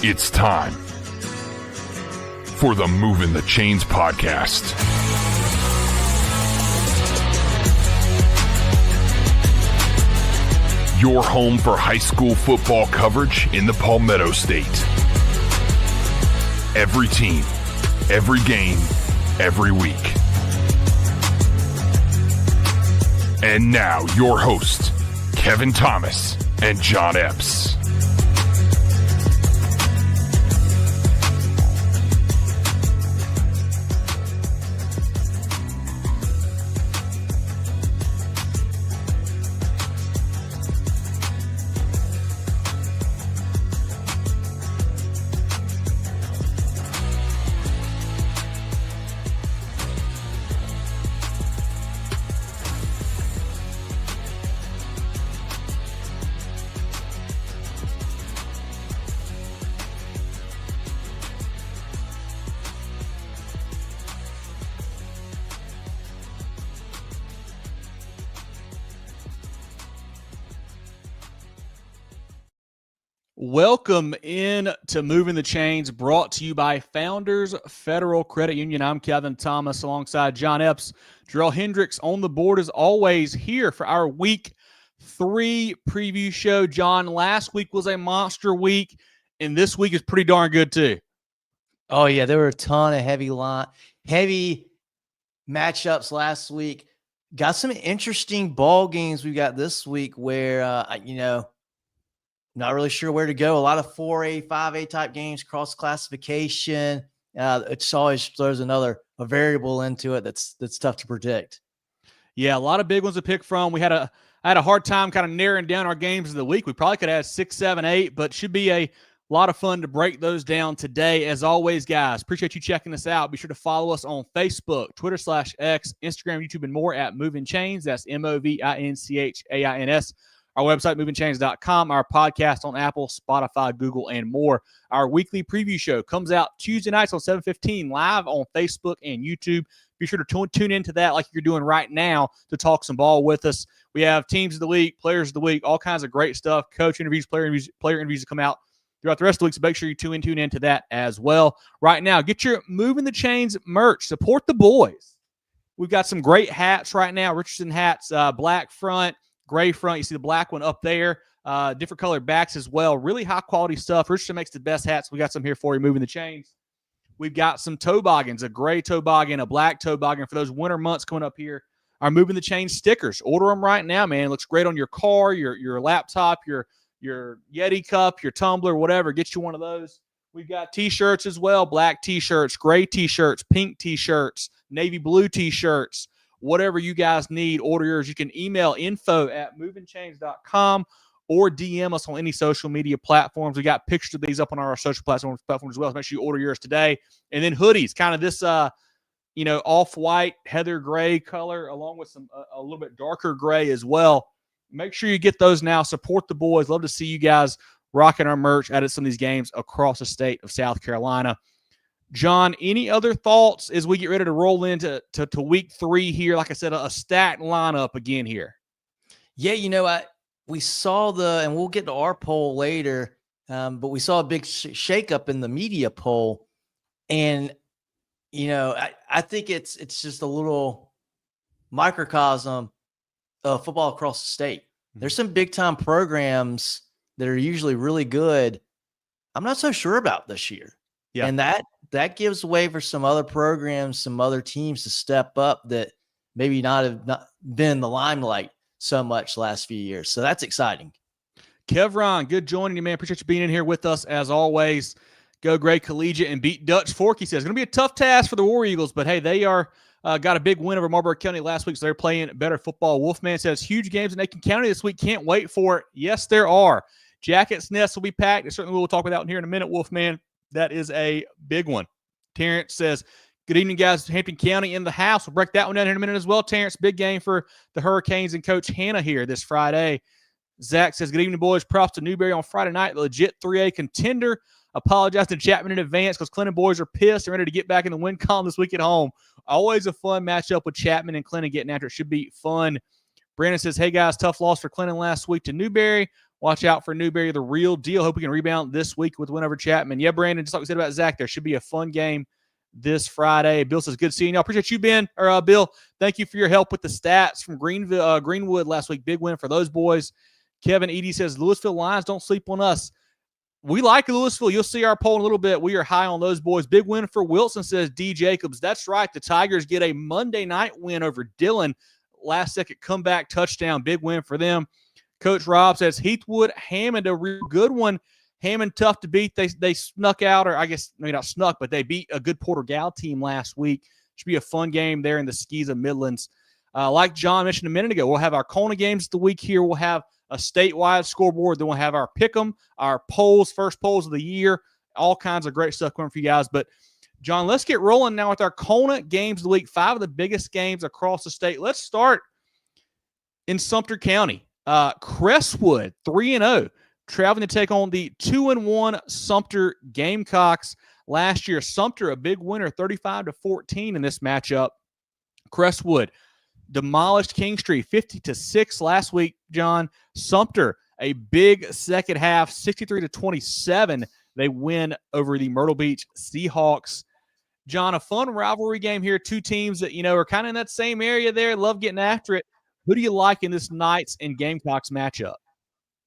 It's time for the Movin The Chains podcast. Your home for high school football coverage in the Palmetto State. Every team, every game, every week. And now your hosts, Kevin Thomas and John Epps. Welcome in to Moving the Chains, brought to you by Founders Federal Credit Union. I'm Kevin Thomas alongside John Epps. Jerel Hendricks on the board as always here for our Week 3 preview show. John, last week was a monster week, and this week is pretty darn good too. Oh, yeah, there were a ton of heavy matchups last week. Got some interesting ball games we got this week where, not really sure where to go. A lot of 4A, 5A type games, cross classification. It always throws a variable into it that's tough to predict. Yeah, a lot of big ones to pick from. I had a hard time kind of narrowing down our games of the week. We probably could have had 6, 7, 8, but should be a lot of fun to break those down today. As always, guys, appreciate you checking us out. Be sure to follow us on Facebook, Twitter /X, Instagram, YouTube, and more at Movin Chains. That's MOVINCHAINS. Our website, movingchains.com, our podcast on Apple, Spotify, Google, and more. Our weekly preview show comes out Tuesday nights on 7:15 live on Facebook and YouTube. Be sure to tune into that like you're doing right now to talk some ball with us. We have teams of the week, players of the week, all kinds of great stuff, coach interviews, player interviews to come out throughout the rest of the week, so make sure you tune into that as well. Right now, get your Moving the Chains merch. Support the boys. We've got some great hats right now, Richardson hats, black front, gray front. You see the black one up there. Different colored backs as well. Really high quality stuff. Richardson makes the best hats. We got some here for you, Moving the Chains. We've got some toboggans, a gray toboggan, a black toboggan for those winter months coming up here. Our Moving the Chains stickers. Order them right now, man. It looks great on your car, your laptop, your Yeti cup, your tumbler, whatever. Get you one of those. We've got T-shirts as well. Black T-shirts, gray T-shirts, pink T-shirts, navy blue T-shirts. Whatever you guys need, order yours. You can email info@movingchains.com or DM us on any social media platforms. We got pictures of these up on our social platforms as well. So make sure you order yours today. And then hoodies, kind of this, off-white, heather gray color, along with some a little bit darker gray as well. Make sure you get those now. Support the boys. Love to see you guys rocking our merch at some of these games across the state of South Carolina. John, any other thoughts as we get ready to roll into week 3 here? Like I said, a stacked lineup again here. Yeah, we saw and we'll get to our poll later, but we saw a big shakeup in the media poll. And, I think it's just a little microcosm of football across the state. There's some big-time programs that are usually really good I'm not so sure about this year. Yeah. And that gives way for some other programs, some other teams to step up that maybe not have been in the limelight so much last few years. So that's exciting. Kevron, good joining you, man. Appreciate you being in here with us as always. Go Gray Collegiate and beat Dutch Fork. He says it's going to be a tough task for the War Eagles, but hey, they are got a big win over Marlboro County last week, so they're playing better football. Wolfman says huge games in Aiken County this week. Can't wait for it. Yes, there are. Jackets Nest will be packed. And certainly we'll talk about that here in a minute, Wolfman. That is a big one. Terrence says, good evening, guys. Hampton County in the house. We'll break that one down here in a minute as well. Terrence, big game for the Hurricanes and Coach Hannah here this Friday. Zach says, good evening, boys. Props to Newberry on Friday night. Legit 3A contender. Apologize to Chapman in advance because Clinton boys are pissed and ready to get back in the win column this week at home. Always a fun matchup with Chapman and Clinton getting after it. Should be fun. Brandon says, hey, guys, tough loss for Clinton last week to Newberry. Watch out for Newberry, the real deal. Hope we can rebound this week with win over Chapman. Yeah, Brandon, just like we said about Zach, there should be a fun game this Friday. Bill says, good seeing y'all. Appreciate you, Bill. Thank you for your help with the stats from Greenwood last week. Big win for those boys. Kevin Edie says, Louisville Lions don't sleep on us. We like Louisville. You'll see our poll in a little bit. We are high on those boys. Big win for Wilson, says D. Jacobs. That's right. The Tigers get a Monday night win over Dillon. Last second comeback touchdown. Big win for them. Coach Rob says Heathwood, Hammond, a real good one. Hammond tough to beat. They snuck out, or I guess maybe not snuck, but they beat a good Porter Gal team last week. Should be a fun game there in the SCISA Midlands. Like John mentioned a minute ago, we'll have our Kona games of the week here. We'll have a statewide scoreboard. Then we'll have our pick'em, our polls, first polls of the year, all kinds of great stuff coming for you guys. But John, let's get rolling now with our Kona games of the week. 5 of the biggest games across the state. Let's start in Sumter County. Crestwood 3-0, traveling to take on the 2-1 Sumter Gamecocks. Last year, Sumter a big winner, 35-14 in this matchup. Crestwood demolished Kingstree 50-6 last week, John. Sumter, a big second half, 63-27. They win over the Myrtle Beach Seahawks. John, a fun rivalry game here. 2 teams that, are kind of in that same area there. Love getting after it. Who do you like in this Knights and Gamecocks matchup?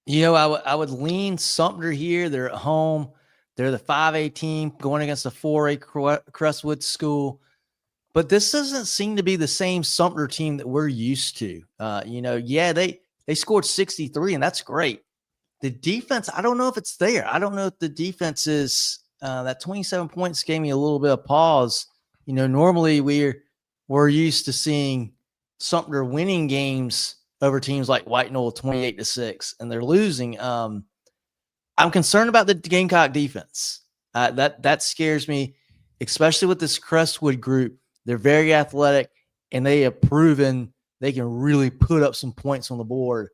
I would lean Sumter here. They're at home. They're the 5A team going against a 4A Crestwood school. But this doesn't seem to be the same Sumter team that we're used to. They scored 63, and that's great. The defense, I don't know if it's there. I don't know if the defense is that 27 points gave me a little bit of pause. Normally we're used to seeing Sumter winning games over teams like White Knoll 28-6, and they're losing. I'm concerned about the Gamecock defense. That scares me, especially with this Crestwood group. They're very athletic, and they have proven they can really put up some points on the board.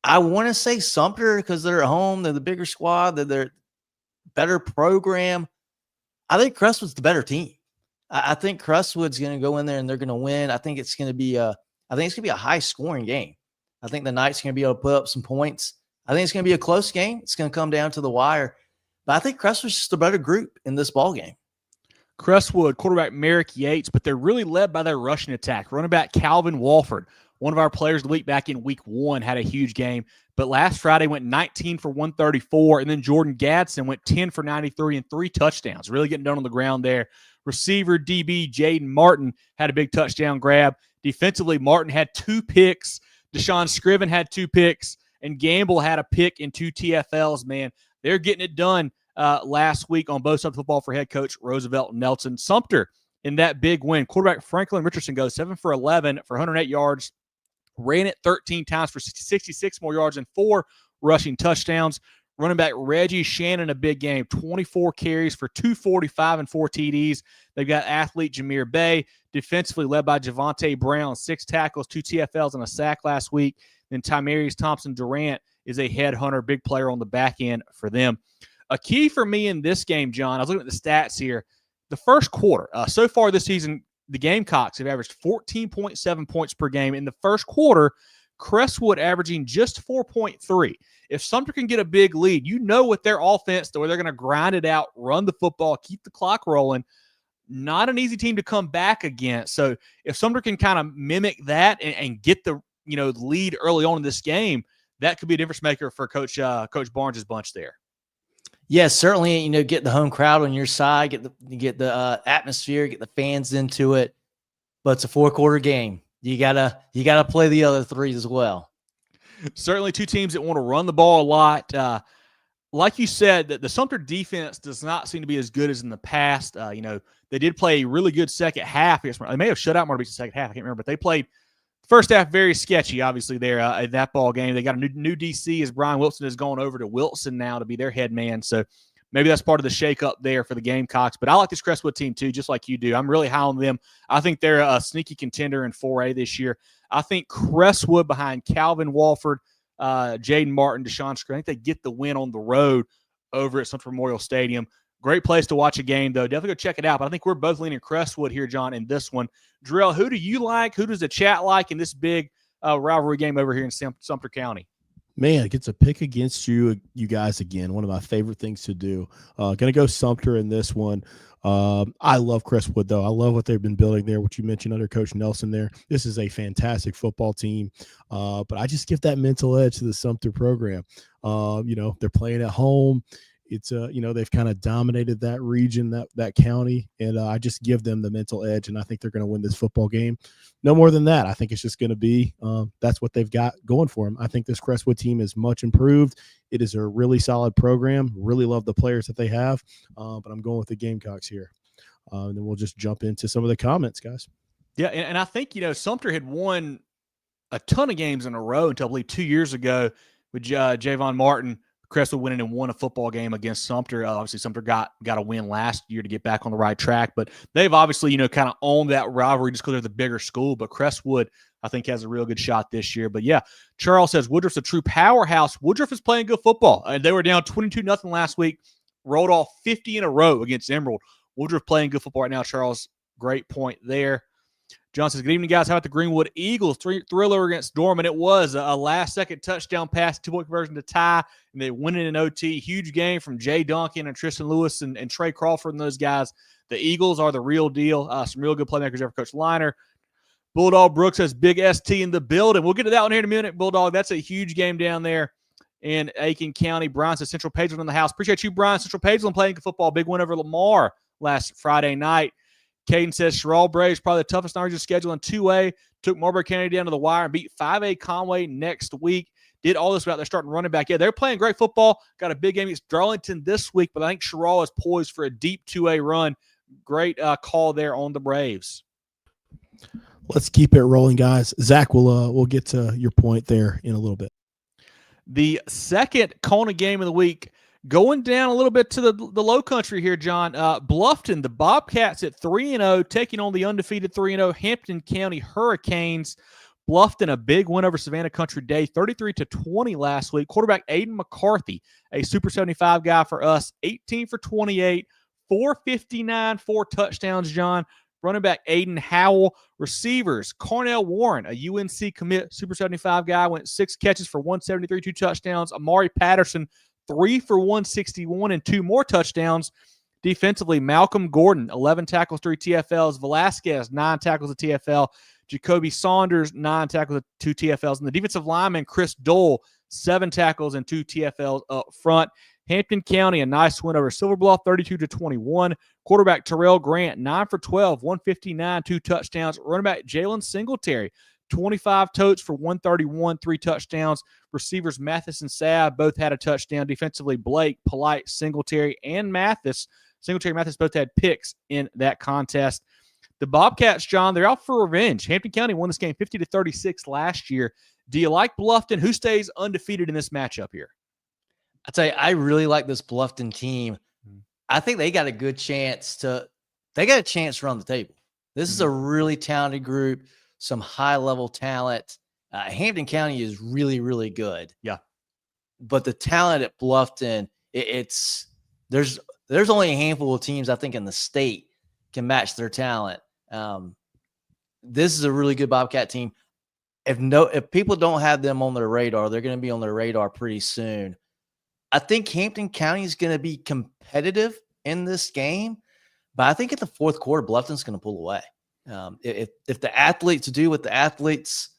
I want to say Sumter because they're at home. They're the bigger squad. They're better program. I think Crestwood's the better team. I think Crestwood's going to go in there and they're going to win. I think it's going to be a high scoring game. I think the Knights are going to be able to put up some points. I think it's going to be a close game. It's going to come down to the wire. But I think Crestwood's just a better group in this ball game. Crestwood, quarterback Merrick Yates, but they're really led by their rushing attack. Running back Calvin Walford, one of our players of the week back in week 1, had a huge game. But last Friday went 19 for 134, and then Jordan Gadsden went 10 for 93 and 3 touchdowns. Really getting done on the ground there. Receiver DB Jaden Martin had a big touchdown grab. Defensively, Martin had 2 picks. Deshaun Scriven had 2 picks, and Gamble had a pick and 2 TFLs, man. They're getting it done last week on both sides of the football for head coach Roosevelt Nelson. Sumter in that big win. Quarterback Franklin Richardson goes 7 for 11 for 108 yards. Ran it 13 times for 66 more yards and 4 rushing touchdowns. Running back Reggie Shannon, a big game, 24 carries for 245 and 4 TDs. They've got athlete Jameer Bay, defensively led by Javante Brown, 6 tackles, 2 TFLs, and a sack last week. Then Tymarius Thompson Durant is a headhunter, big player on the back end for them. A key for me in this game, John, I was looking at the stats here. The first quarter, so far this season, the Gamecocks have averaged 14.7 points per game. In the first quarter, Crestwood averaging just 4.3. If Sumter can get a big lead, with their offense, the way they're going to grind it out, run the football, keep the clock rolling. Not an easy team to come back against. So if Sumter can kind of mimic that and get the lead early on in this game, that could be a difference maker for Coach Barnes' bunch there. Yeah, certainly. Get the home crowd on your side, get the atmosphere, get the fans into it. But it's a 4-quarter game. You gotta play the other 3 as well. Certainly, 2 teams that want to run the ball a lot. Like you said, the Sumter defense does not seem to be as good as in the past. They did play a really good second half. They may have shut out Myrtle Beach in the second half. I can't remember, but they played first half very sketchy, obviously, there in that ball game. They got a new DC as Brian Wilson has gone over to Wilson now to be their head man. So maybe that's part of the shakeup there for the Gamecocks. But I like this Crestwood team, too, just like you do. I'm really high on them. I think they're a sneaky contender in 4A this year. I think Crestwood behind Calvin Walford, Jaden Martin, Deshaun Scriven, I think they get the win on the road over at Central Memorial Stadium. Great place to watch a game, though. Definitely go check it out. But I think we're both leaning Crestwood here, John, in this one. Jerel, who do you like? Who does the chat like in this big rivalry game over here in Sumter County? Man, it gets a pick against you guys again. One of my favorite things to do. Going to go Sumter in this one. I love Crestwood, though. I love what they've been building there, what you mentioned under Coach Nelson there. This is a fantastic football team, but I just give that mental edge to the Sumter program. They're playing at home. It's they've kind of dominated that region, that county, and I just give them the mental edge, and I think they're going to win this football game. No more than that. I think it's just going to be that's what they've got going for them. I think this Crestwood team is much improved. It is a really solid program. Really love the players that they have, but I'm going with the Gamecocks here. And then we'll just jump into some of the comments, guys. Yeah, and I think, Sumter had won a ton of games in a row until I believe 2 years ago with Javon Martin. Crestwood winning and won a football game against Sumter. Obviously, Sumter got a win last year to get back on the right track, but they've obviously, kind of owned that rivalry just because they're the bigger school. But Crestwood, I think, has a real good shot this year. But yeah, Charles says Woodruff's a true powerhouse. Woodruff is playing good football, and they were down 22-0 last week, rolled off 50 in a row against Emerald. Woodruff playing good football right now. Charles, great point there. John says, good evening, guys. How about the Greenwood Eagles? Thriller against Dorman. It was a last-second touchdown pass, 2-point conversion to tie, and they win it in OT. Huge game from Jay Duncan and Tristan Lewis and Trey Crawford and those guys. The Eagles are the real deal. Some real good playmakers there for Coach Liner. Bulldog Brooks has Big ST in the building. We'll get to that one here in a minute, Bulldog. That's a huge game down there in Aiken County. Brian says Central Pageland in the house. Appreciate you, Brian. Central Pageland playing good football. Big win over Lamar last Friday night. Caden says Jerel Braves probably the toughest non-regional schedule in 2A. Took Marlboro County down to the wire and beat 5A Conway next week. Did all this without their starting running back. Yeah, they're playing great football. Got a big game against Darlington this week, but I think Jerel is poised for a deep 2A run. Great call there on the Braves. Let's keep it rolling, guys. Zach, we'll get to your point there in a little bit. The second Kona game of the week, going down a little bit to the low country here, John. Bluffton, the Bobcats at 3-0, taking on the undefeated 3-0 Hampton County Hurricanes. Bluffton, a big win over Savannah Country Day, 33-20 last week. Quarterback Aiden McCarthy, a Super 75 guy for us, 18 for 28, 459, 4 touchdowns, John. Running back Aiden Howell. Receivers, Cornell Warren, a UNC commit, Super 75 guy, went 6 catches for 173, 2 touchdowns. Amari Patterson, 3 for 161 and 2 more touchdowns. Defensively, Malcolm Gordon, 11 tackles, 3 TFLs. Velasquez, 9 tackles, a TFL. Jacoby Saunders, 9 tackles, 2 TFLs. And the defensive lineman, Chris Dole, 7 tackles and 2 TFLs up front. Hampton County, a nice win over Silver Bluff, 32-21. Quarterback Terrell Grant, 9 for 12, 159, 2 touchdowns. Running back Jalen Singletary, 25 totes for 131, 3 touchdowns. Receivers Mathis and Saab both had a touchdown. Defensively, Blake, Polite, Singletary, and Mathis. Singletary and Mathis both had picks in that contest. The Bobcats, John, they're out for revenge. Hampton County won this game 50-36 last year. Do you like Bluffton? Who stays undefeated in this matchup here? I tell you, I really like this Bluffton team. I think they got a good chance to run the table. This is a really talented group, some high-level talent. Hampton County is really, really good. Yeah. But the talent at Bluffton, there's only a handful of teams, I think, in the state can match their talent. This is a really good Bobcat team. If people don't have them on their radar, they're going to be on their radar pretty soon. I think Hampton County is going to be competitive in this game, but I think at the fourth quarter, Bluffton's going to pull away. If the athletes do what the athletes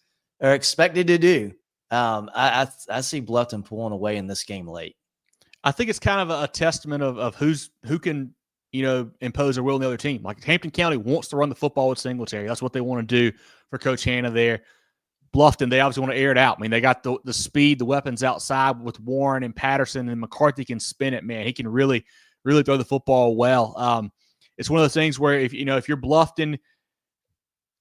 are expected to do, I see Bluffton pulling away in this game late. I think it's kind of a testament of who can impose their will on the other team. Like Hampton County wants to run the football with Singletary. That's what they want to do for Coach Hanna there. Bluffton, they obviously want to air it out. I mean, they got the speed, the weapons outside with Warren and Patterson, and McCarthy can spin it, man. He can really, really throw the football well. It's one of those things where if you're Bluffton,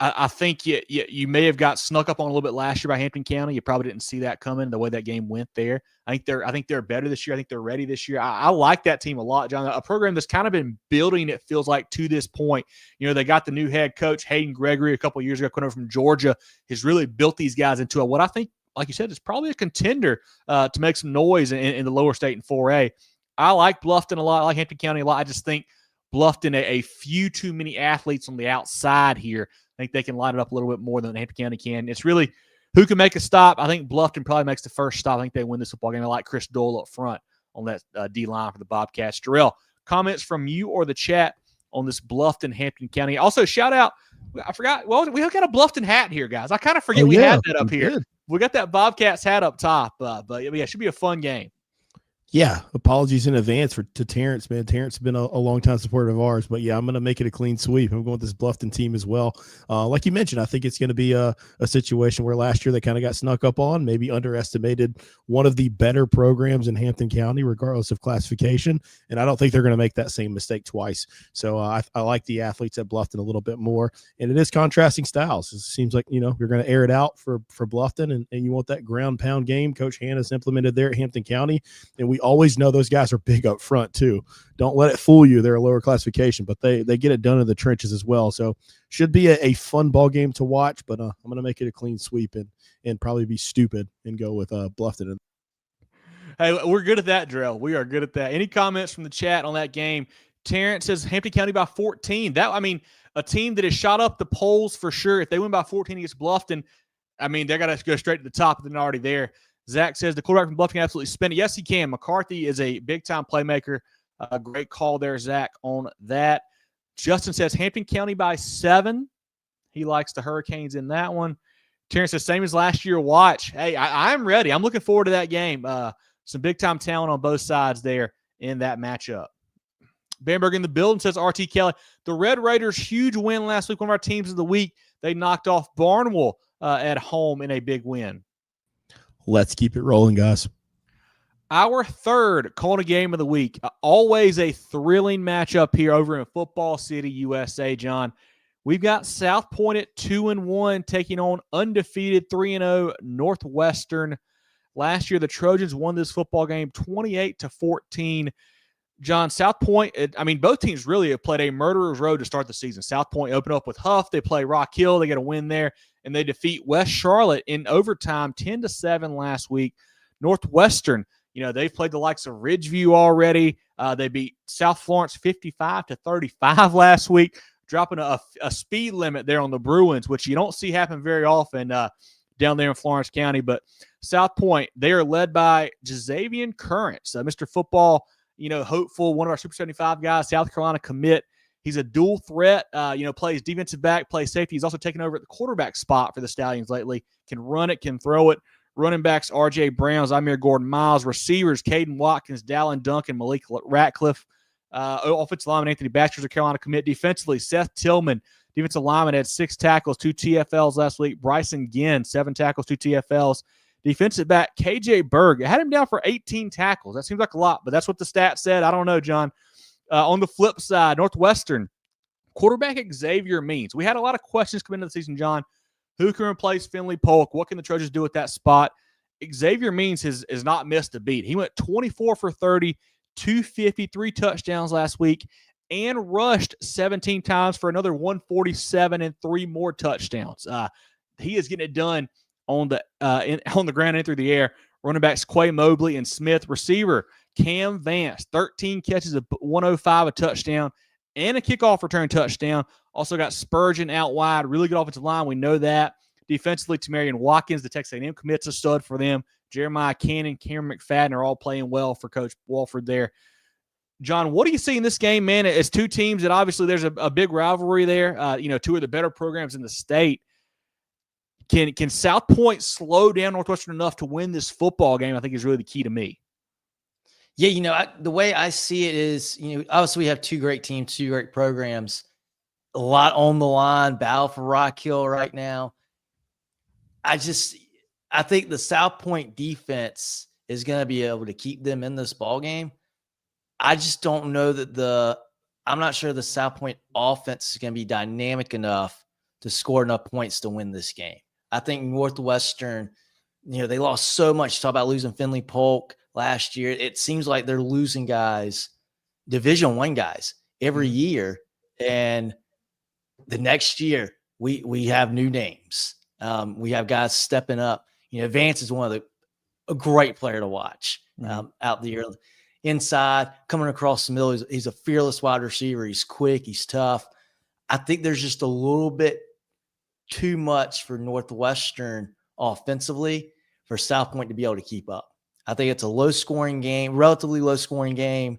I think you may have got snuck up on a little bit last year by Hampton County. You probably didn't see that coming, the way that game went there. I think they're better this year. I think they're ready this year. I like that team a lot, John. A program that's kind of been building, it feels like, to this point. They got the new head coach, Hayden Gregory, a couple of years ago, coming over from Georgia, has really built these guys into what I think, like you said, is probably a contender to make some noise in the lower state in 4A. I like Bluffton a lot. I like Hampton County a lot. I just think Bluffton, a few too many athletes on the outside here. I think they can line it up a little bit more than Hampton County can. It's really who can make a stop? I think Bluffton probably makes the first stop. I think they win this football game. I like Chris Doyle up front on that D-line for the Bobcats. Jerel, comments from you or the chat on this Bluffton, Hampton County. Also, shout out, I forgot, well, we got a Bluffton hat here, guys. I kind of forget we had that up here. We got that Bobcats hat up top. But yeah, it should be a fun game. Yeah, apologies in advance to Terrence, man. Terrence has been a long-time supporter of ours, but yeah, I'm going to make it a clean sweep. I'm going with this Bluffton team as well. Like you mentioned, I think it's going to be a situation where last year they kind of got snuck up on, maybe underestimated one of the better programs in Hampton County, regardless of classification, and I don't think they're going to make that same mistake twice. So I like the athletes at Bluffton a little bit more, and it is contrasting styles. It seems like, you're going to air it out for Bluffton, and you want that ground pound game Coach Hannah's implemented there at Hampton County, and we always know those guys are big up front too. Don't let it fool you. They're a lower classification, but they get it done in the trenches as well. So should be a fun ball game to watch, but I'm going to make it a clean sweep and probably be stupid and go with Bluffton. Hey, we're good at that, Jerel. We are good at that. Any comments from the chat on that game? Terrence says Hampton County by 14. A team that has shot up the polls for sure. If they win by 14 against Bluffton, they got to go straight to the top if they're not already there. Zach says the quarterback from Bluffton can absolutely spin it. Yes, he can. McCarthy is a big-time playmaker. A great call there, Zach, on that. Justin says Hampton County by 7. He likes the Hurricanes in that one. Terrence says same as last year. Watch. Hey, I'm ready. I'm looking forward to that game. Some big-time talent on both sides there in that matchup. Bamberg in the building says RT Kelly. The Red Raiders' huge win last week, one of our teams of the week. They knocked off Barnwell at home in a big win. Let's keep it rolling, guys. Our third Colton game of the week. Always a thrilling matchup here over in Football City, USA, John. We've got South Pointe at 2-1 taking on undefeated 3-0 Northwestern. Last year, the Trojans won this football game 28-14. John, South Pointe, both teams really have played a murderer's road to start the season. South Pointe opened up with Huff. They play Rock Hill. They get a win there, and they defeat West Charlotte in overtime 10-7 last week. Northwestern, they've played the likes of Ridgeview already. They beat South Florence 55-35 last week, dropping a speed limit there on the Bruins, which you don't see happen very often down there in Florence County. But South Pointe, they are led by Jazavian Currents, Mr. Football, hopeful, one of our Super 75 guys, South Carolina commit. He's a dual threat, plays defensive back, plays safety. He's also taken over at the quarterback spot for the Stallions lately. Can run it, can throw it. Running backs, R.J. Brown, Zamir Gordon-Miles. Receivers, Caden Watkins, Dallin Duncan, Malik Ratcliffe. Offensive lineman, Anthony Baxter's a Carolina commit. Defensively, Seth Tillman, defensive lineman, had 6 tackles, 2 TFLs last week. Bryson Ginn, 7 tackles, 2 TFLs. Defensive back, KJ Berg. I had him down for 18 tackles. That seems like a lot, but that's what the stat said. I don't know, John. On the flip side, Northwestern, quarterback Xavier Means. We had a lot of questions coming into the season, John. Who can replace Finley Polk? What can the Trojans do at that spot? Xavier Means has not missed a beat. He went 24 for 30, 253 touchdowns last week, and rushed 17 times for another 147 and 3 more touchdowns. He is getting it done on the ground and through the air. Running backs Quay Mobley and Smith. Receiver Cam Vance, 13 catches of 105, a touchdown, and a kickoff return touchdown. Also got Spurgeon out wide. Really good offensive line. We know that. Defensively, Tamarian Watkins, the Texas A&M commits, a stud for them. Jeremiah Cannon, Cameron McFadden are all playing well for Coach Walford there. John, what do you see in this game, man? It's two teams that obviously there's a big rivalry there. Two of the better programs in the state. Can South Pointe slow down Northwestern enough to win this football game? I think is really the key to me. Yeah, the way I see it is, obviously we have 2 great teams, 2 great programs, a lot on the line, battle for Rock Hill right now. I think the South Pointe defense is going to be able to keep them in this ball game. I just don't know that I'm not sure the South Pointe offense is going to be dynamic enough to score enough points to win this game. I think Northwestern, they lost so much. Talk about losing Finley Polk last year. It seems like they're losing guys, Division I guys, every year. And the next year, we have new names. We have guys stepping up. Vance is a great player to watch out there. Inside, coming across the middle, he's a fearless wide receiver. He's quick. He's tough. I think there's just a little bit too much for Northwestern offensively for South Pointe to be able to keep up. I think it's a low-scoring game, relatively low-scoring game,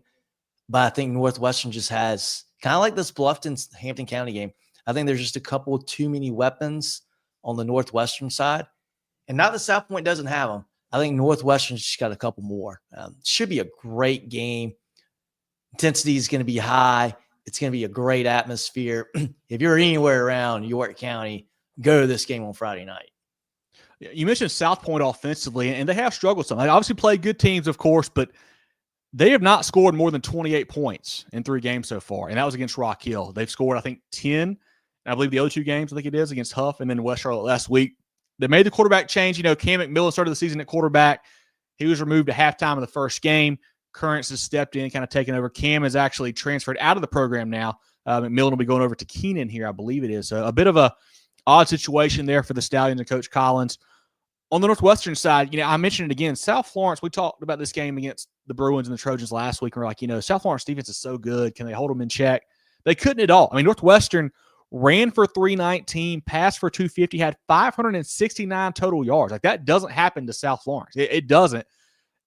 but I think Northwestern just has, kind of like this Bluffton Hampton County game, I think there's just a couple too many weapons on the Northwestern side. And not that South Pointe doesn't have them. I think Northwestern's just got a couple more. Should be a great game. Intensity is going to be high. It's going to be a great atmosphere. If you're anywhere around York County, go to this game on Friday night. You mentioned South Pointe offensively, and they have struggled some. They obviously play good teams, of course, but they have not scored more than 28 points in 3 games so far, and that was against Rock Hill. They've scored, I think, 10. I believe the other 2 games, I think it is, against Huff and then West Charlotte last week. They made the quarterback change. You know, Cam McMillan started the season at quarterback. He was removed at halftime of the first game. Currents has stepped in, kind of taken over. Cam is actually transferred out of the program now. McMillan will be going over to Keenan here, I believe it is. So a bit of a odd situation there for the Stallions and Coach Collins. On the Northwestern side, you know, I mentioned it again, South Florence, we talked about this game against the Bruins and the Trojans last week. And we're like, you know, South Florence defense is so good. Can they hold them in check? They couldn't at all. I mean, Northwestern ran for 319, passed for 250, had 569 total yards. Like, that doesn't happen to South Florence. It doesn't.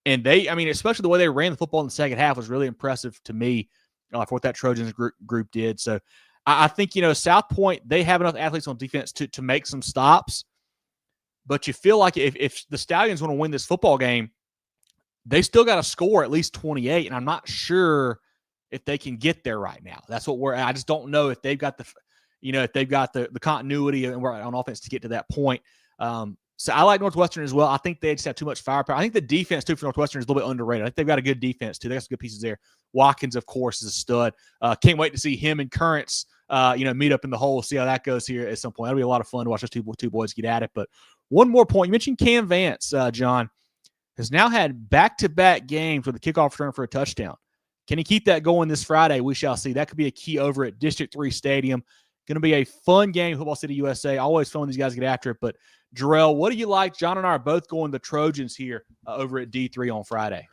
And they, I mean, especially the way they ran the football in the second half was really impressive to me for what that Trojans group did. So I think, you know, South Pointe, they have enough athletes on defense to make some stops. But you feel like if the Stallions want to win this football game, they still got to score at least 28. And I'm not sure if they can get there right now. That's what I just don't know if they've got the continuity and we're on offense to get to that point. So I like Northwestern as well. I think they just have too much firepower. I think the defense, too, for Northwestern is a little bit underrated. I think they've got a good defense, too. They got some good pieces there. Watkins, of course, is a stud. Can't wait to see him and Currents, meet up in the hole, see how that goes here at some point. That'll be a lot of fun to watch those two boys get at it. But one more point. You mentioned Cam Vance, John, has now had back-to-back games with a kickoff return for a touchdown. Can he keep that going this Friday? We shall see. That could be a key over at District 3 Stadium. Going to be a fun game, Football City, USA. Always fun when these guys get after it. But, Jerel, what do you like? John and I are both going the Trojans here over at D3 on Friday.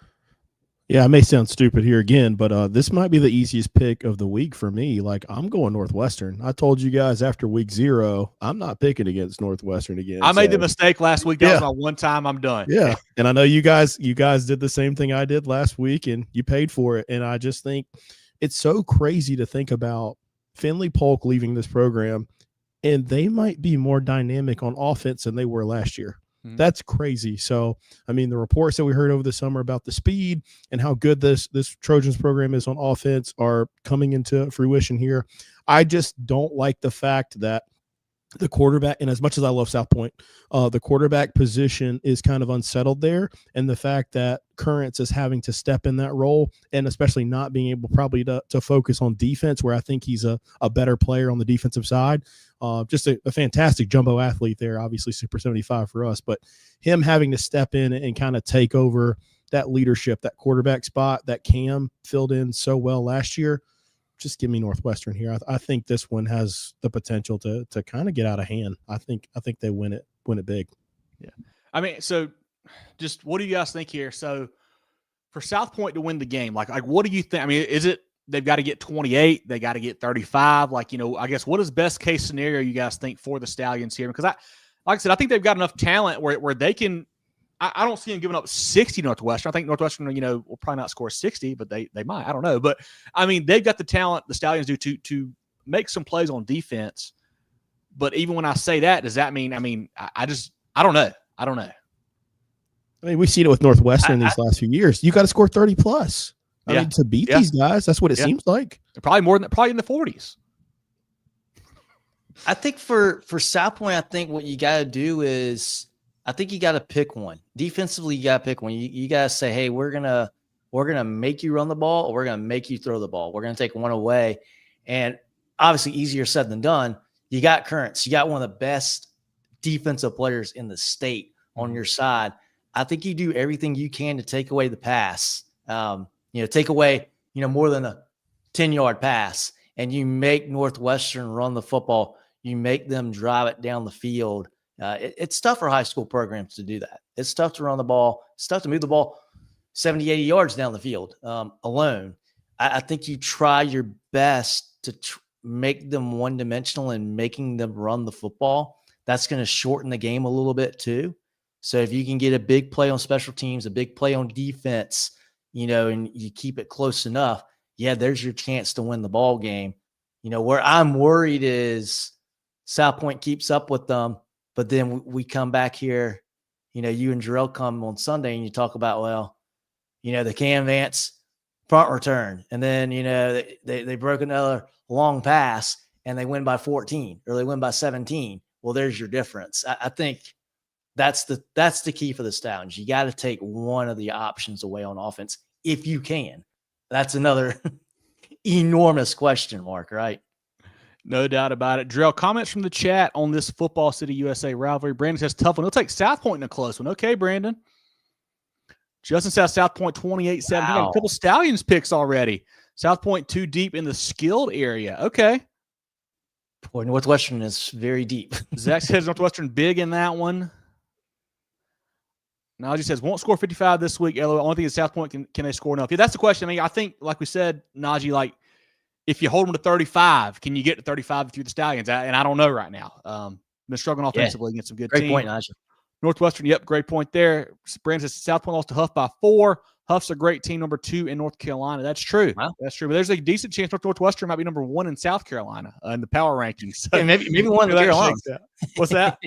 Yeah, I may sound stupid here again, but this might be the easiest pick of the week for me. Like, I'm going Northwestern. I told you guys after week 0, I'm not picking against Northwestern again. I made the mistake last week. That was my one time. I'm done. Yeah, and I know you guys did the same thing I did last week, and you paid for it. And I just think it's so crazy to think about Finley Polk leaving this program, and they might be more dynamic on offense than they were last year. Mm-hmm. That's crazy. So, I mean, the reports that we heard over the summer about the speed and how good this Trojans program is on offense are coming into fruition here. I just don't like the fact that the quarterback, and as much as I love South Pointe, the quarterback position is kind of unsettled there. And the fact that Currents is having to step in that role, and especially not being able probably to focus on defense, where I think he's a better player on the defensive side. Just a fantastic jumbo athlete there, obviously Super 75 for us, but him having to step in and kind of take over that leadership, that quarterback spot that Cam filled in so well last year. Just give me Northwestern here. I think this one has the potential to kind of get out of hand. I think they win it big. Yeah. I mean, so just what do you guys think here? So for South Pointe to win the game, like what do you think? I mean, is it they've got to get 28, they got to get 35? Like, I guess what is best case scenario you guys think for the Stallions here? Because like I said, I think they've got enough talent where they can. I don't see them giving up 60 Northwestern. I think Northwestern, will probably not score 60, but they might. I don't know. But, I mean, they've got the talent, the Stallions do, to make some plays on defense. But even when I say that, does that mean – I don't know. I don't know. I mean, we've seen it with Northwestern these last few years. You got to score 30+. I mean, to beat these guys, that's what it seems like. Probably more than – probably in the 40s. I think for South Pointe, I think what you got to do is – I think you got to pick one. Defensively, you got to pick one. You got to say, hey, we're gonna make you run the ball, or we're gonna make you throw the ball. We're gonna take one away, and obviously easier said than done. You got Currents. You got one of the best defensive players in the state on your side. I think you do everything you can to take away the pass. Take away more than a 10-yard pass, and you make Northwestern run the football. You make them drive it down the field. It's tough for high school programs to do that. It's tough to run the ball. It's tough to move the ball 70, 80 yards down the field alone. I think you try your best to make them one-dimensional and making them run the football. that's going to shorten the game a little bit too. So if you can get a big play on special teams, a big play on defense, and you keep it close enough, there's your chance to win the ball game. Where I'm worried is South Pointe keeps up with them, but then we come back here, you and Jerel come on Sunday and you talk about, the Cam Vance punt return. And then, they broke another long pass and they win by 14 or they win by 17. Well, there's your difference. I think that's the key for the Stallions. You got to take one of the options away on offense if you can. That's another enormous question mark, right? No doubt about it. Jerel, comments from the chat on this Football City USA rivalry. Brandon says tough one. He'll take South Pointe in a close one. Okay, Brandon. Justin says South Pointe 28-17. Wow. A couple Stallions picks already. South Pointe too deep in the skilled area. Okay. Boy, Northwestern is very deep. Zach says Northwestern big in that one. Najee says won't score 55 this week. Only thing is South Pointe can they score enough? Yeah, that's the question. I think like we said, Najee, if you hold them to 35, can you get to 35 through the Stallions? And I don't know right now. Been struggling offensively against some good teams. Great point, Najee. Northwestern, yep, great point there. Brandon says South Pointe lost to Huff by 4. Huff's a great team, number 2 in North Carolina. That's true. Wow. That's true. But there's a decent chance Northwestern might be number 1 in South Carolina in the power rankings. So yeah, maybe one in the Carolinas. What's that?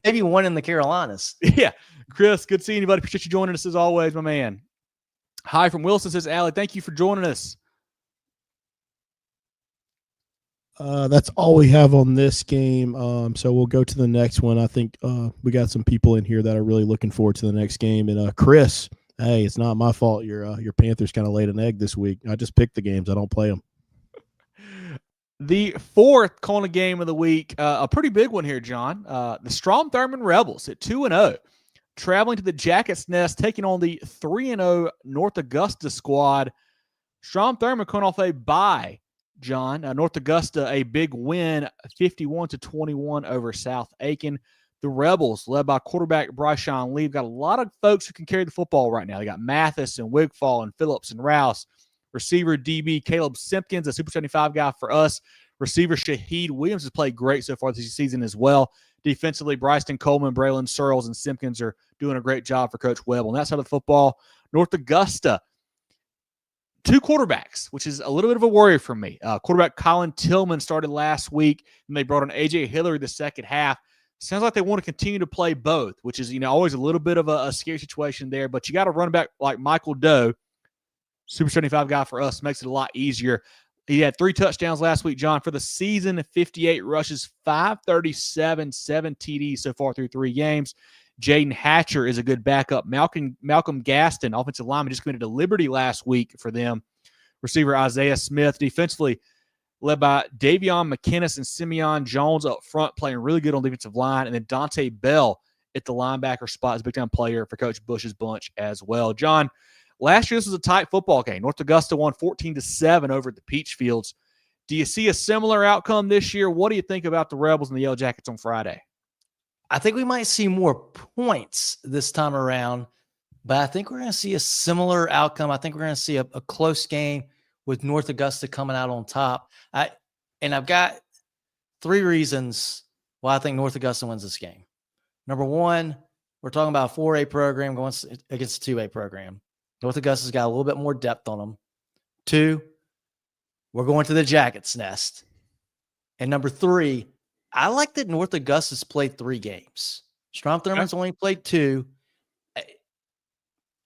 Maybe one in the Carolinas. Yeah. Chris, good seeing you, buddy. Appreciate you joining us as always, my man. Hi from Wilson, says Allie. Thank you for joining us. That's all we have on this game. So we'll go to the next one. I think we got some people in here that are really looking forward to the next game. And Chris, hey, it's not my fault. Your Panthers kind of laid an egg this week. I just picked the games. I don't play them. The fourth Kona game of the week, a pretty big one here, John. The Strom Thurmond Rebels at 2-0, traveling to the Jackets Nest, taking on the 3-0 North Augusta squad. Strom Thurmond coming off a bye. John, North Augusta, a big win, 51-21 over South Aiken. The Rebels, led by quarterback Bryshawn Lee, got a lot of folks who can carry the football right now. They got Mathis and Wigfall and Phillips and Rouse. Receiver DB Caleb Simpkins, a Super 75 guy for us. Receiver Shaheed Williams has played great so far this season as well. Defensively, Bryson Coleman, Braylon Searles, and Simpkins are doing a great job for Coach Webb. On that side of the football, North Augusta, 2 quarterbacks, which is a little bit of a worry for me. Quarterback Colin Tillman started last week, and they brought in A.J. Hillary the second half. Sounds like they want to continue to play both, which is, always a little bit of a scary situation there. But you got a running back like Michael Doe, Super 75 guy for us, makes it a lot easier. He had 3 touchdowns last week, John, for the season, 58 rushes, 537, 7 TDs so far through 3 games. Jaden Hatcher is a good backup. Malcolm Gaston, offensive lineman, just committed to Liberty last week for them. Receiver Isaiah Smith, defensively led by Davion McKinnis and Simeon Jones up front, playing really good on the defensive line. And then Dante Bell at the linebacker spot is a big-time player for Coach Bush's bunch as well. John, last year this was a tight football game. North Augusta won 14-7 over at the Peach Fields. Do you see a similar outcome this year? What do you think about the Rebels and the Yellow Jackets on Friday? I think we might see more points this time around, but I think we're going to see a similar outcome. I think we're going to see a close game with North Augusta coming out on top. I've got 3 reasons why I think North Augusta wins this game. Number 1, we're talking about a 4A program going against a 2A program. North Augusta's got a little bit more depth on them. 2, we're going to the Jackets Nest. And number 3, I like that North Augusta's played 3 games. Strom Thurmond's only played 2.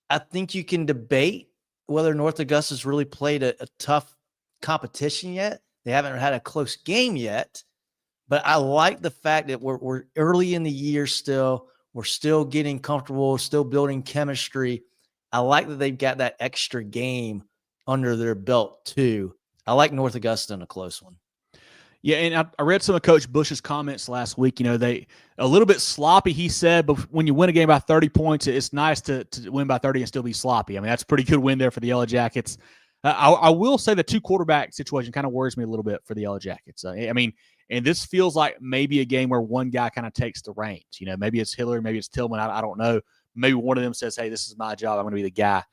I think you can debate whether North Augusta's really played a tough competition yet. They haven't had a close game yet. But I like the fact that we're early in the year still. We're still getting comfortable, still building chemistry. I like that they've got that extra game under their belt, too. I like North Augusta in a close one. Yeah, and I read some of Coach Bush's comments last week. They a little bit sloppy, he said, but when you win a game by 30 points, it's nice to win by 30 and still be sloppy. I mean, that's a pretty good win there for the Yellow Jackets. I will say the 2 quarterback situation kind of worries me a little bit for the Yellow Jackets. And this feels like maybe a game where one guy kind of takes the reins. Maybe it's Hillary, maybe it's Tillman. I don't know. Maybe one of them says, hey, this is my job. I'm going to be the guy.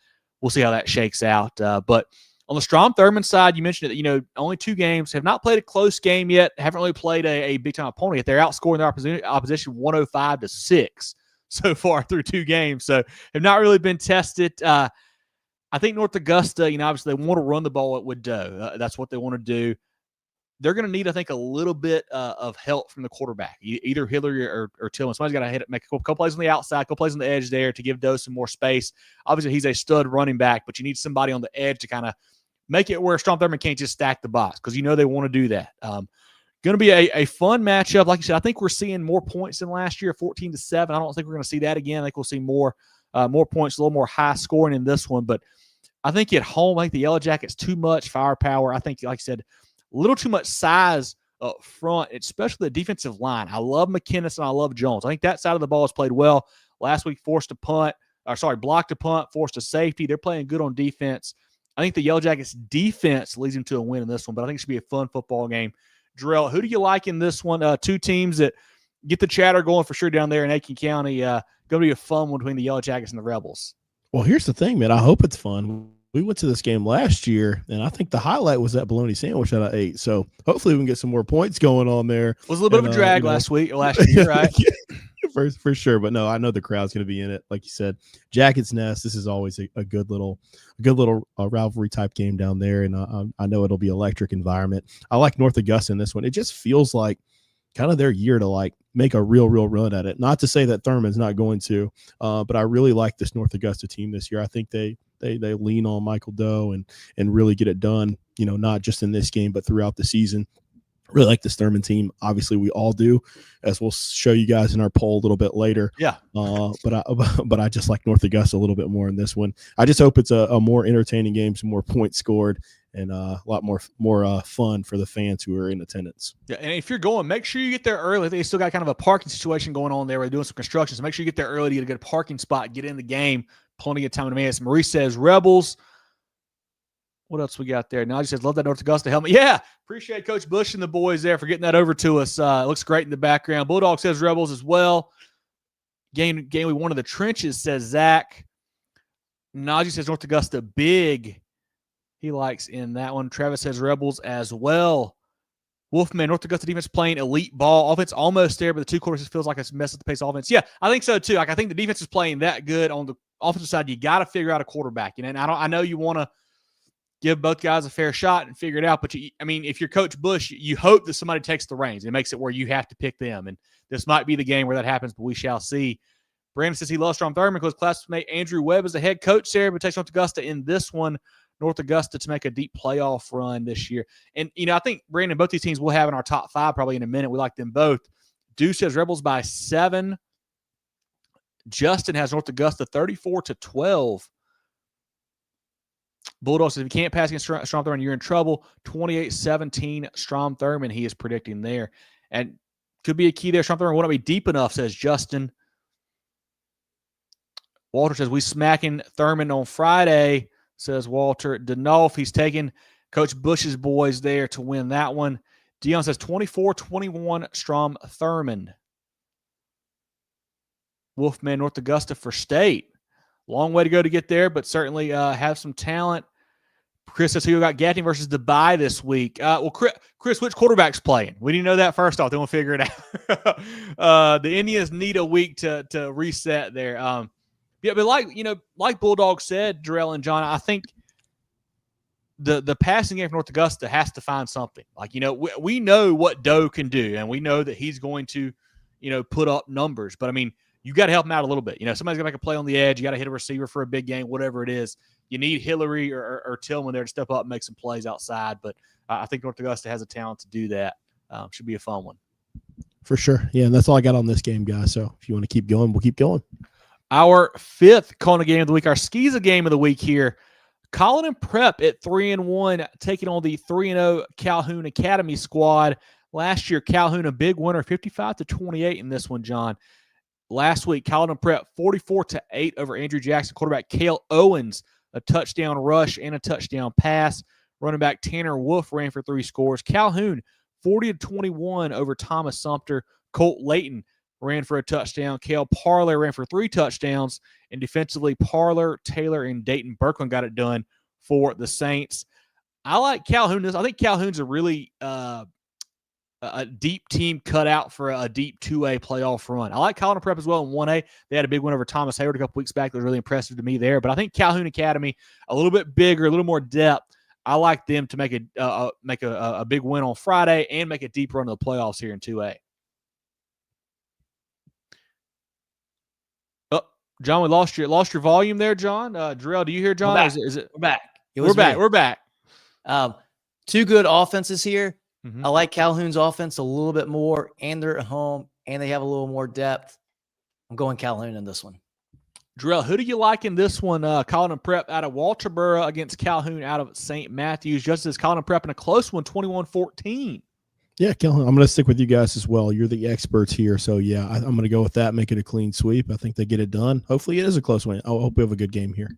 We'll see how that shakes out. But On the Strom Thurmond side, you mentioned it, only 2 games, have not played a close game yet, haven't really played a big-time opponent yet. They're outscoring their opposition 105-6 so far through 2 games, so have not really been tested. I think North Augusta, obviously they want to run the ball at Wooddoe. That's what they want to do. They're going to need, I think, a little bit of help from the quarterback, either Hillary or Tillman. Somebody's got to make a couple plays on the outside, a couple plays on the edge there to give Doe some more space. Obviously, he's a stud running back, but you need somebody on the edge to kind of make it where Strom Thurmond can't just stack the box, because they want to do that. Going to be a fun matchup. Like you said, I think we're seeing more points than last year, 14-7. I don't think we're going to see that again. I think we'll see more points, a little more high scoring in this one. But I think at home, I think the Yellow Jackets too much firepower. I think, like I said, a little too much size up front, especially the defensive line. I love McKinnis and I love Jones. I think that side of the ball has played well. Last week, blocked a punt, forced a safety. They're playing good on defense. I think the Yellow Jackets defense leads them to a win in this one, but I think it should be a fun football game. Jerel, who do you like in this one? 2 teams that get the chatter going for sure down there in Aiken County. Going to be a fun one between the Yellow Jackets and the Rebels. Well, here's the thing, man. I hope it's fun. We went to this game last year, and I think the highlight was that bologna sandwich that I ate. So hopefully we can get some more points going on there. It was a little bit of a drag last year, right? For sure. But no, I know the crowd's going to be in it. Like you said, Jackets Nest, this is always a good little rivalry type game down there. And I know it'll be electric environment. I like North Augusta in this one. It just feels like kind of their year to make a real run at it. Not to say that Thurmond's not going to, but I really like this North Augusta team this year. I think they lean on Michael Doe and really get it done, not just in this game, but throughout the season. Really like this Thurmond team. Obviously, we all do, as we'll show you guys in our poll a little bit later. Yeah. But I just like North Augusta a little bit more in this one. I just hope it's a more entertaining game, some more points scored, and a lot more fun for the fans who are in attendance. Yeah, and if you're going, make sure you get there early. They still got kind of a parking situation going on there. We're doing some construction, so make sure you get there early to get a good parking spot, get in the game. Plenty of time in advance. Marie says Rebels. What else we got there? Najee says, love that North Augusta helmet. Yeah, appreciate Coach Bush and the boys there for getting that over to us. It looks great in the background. Bulldog says Rebels as well. Game we won in the trenches, says Zach. Najee says North Augusta big. He likes in that one. Travis says Rebels as well. Wolfman, North Augusta defense playing elite ball. Offense almost there, but the 2 quarters feels like it's messed up the pace of offense. Yeah, I think so too. I think the defense is playing that good. On the offensive side, you got to figure out a quarterback. And I know you want to give both guys a fair shot and figure it out. But, if you're Coach Bush, you hope that somebody takes the reins. It makes it where you have to pick them. And this might be the game where that happens, but we shall see. Brandon says he loves Strom Thurmond because classmate Andrew Webb is the head coach there, but takes North Augusta in this one. North Augusta to make a deep playoff run this year. And, I think, Brandon, both these teams we'll have in our top 5 probably in a minute. We like them both. Deuce says Rebels by 7. Justin has North Augusta 34-12. Bulldog says if you can't pass against Strom Thurmond, you're in trouble. 28-17 Strom Thurmond he is predicting there. And could be a key there. Strom Thurmond won't be deep enough, says Justin. Walter says we smacking Thurmond on Friday, says Walter. Denolf, he's taking Coach Bush's boys there to win that one. Dion says 24-21 Strom Thurmond. Wolfman, North Augusta for state. Long way to go to get there, but certainly have some talent. Chris says, who got Gatlin versus Dubai this week? Chris, which quarterback's playing? We need to know that first off. Then we'll figure it out. The Indians need a week to reset there. But like Bulldog said, Jerel and John, I think the passing game for North Augusta has to find something. We know what Doe can do, and we know that he's going to, put up numbers. But you got to help him out a little bit. Somebody's got to make a play on the edge. You got to hit a receiver for a big game, whatever it is. You need Hillary or Tillman there to step up and make some plays outside. But I think North Augusta has a talent to do that. Should be a fun one. For sure. Yeah, and that's all I got on this game, guys. So if you want to keep going, we'll keep going. Our 5th Kona game of the week, our SCISA game of the week here. Colleton Prep at 3-1, taking on the 3-0 Calhoun Academy squad. Last year, Calhoun a big winner, 55-28 in this one, John. Last week, Colleton Prep 44-8 over Andrew Jackson. Quarterback Cale Owens, a touchdown rush and a touchdown pass. Running back Tanner Wolf ran for 3 scores. Calhoun 40-21 over Thomas Sumter. Colt Layton ran for a touchdown. Cale Parler ran for 3 touchdowns. And defensively, Parler, Taylor, and Dayton Birkland got it done for the Saints. I like Calhoun. I think Calhoun's a really a deep team cut out for a deep 2A playoff run. I like Colleton Prep as well in 1A. They had a big win over Thomas Hayward a couple weeks back. That was really impressive to me there. But I think Calhoun Academy, a little bit bigger, a little more depth. I like them to make a big win on Friday and make a deep run to the playoffs here in 2A. Oh, John, we lost your volume there, John. Jerel, do you hear John? We're back. We're back. Two good offenses here. Mm-hmm. I like Calhoun's offense a little bit more, and they're at home, and they have a little more depth. I'm going Calhoun in this one. Jerel, who do you like in this one? Colleton Prep out of Walterboro against Calhoun out of St. Matthews. Just as Colleton Prep in a close one, 21-14. Yeah, Calhoun, I'm going to stick with you guys as well. You're the experts here. So, yeah, I'm going to go with that, make it a clean sweep. I think they get it done. Hopefully it is a close one. I hope we have a good game here.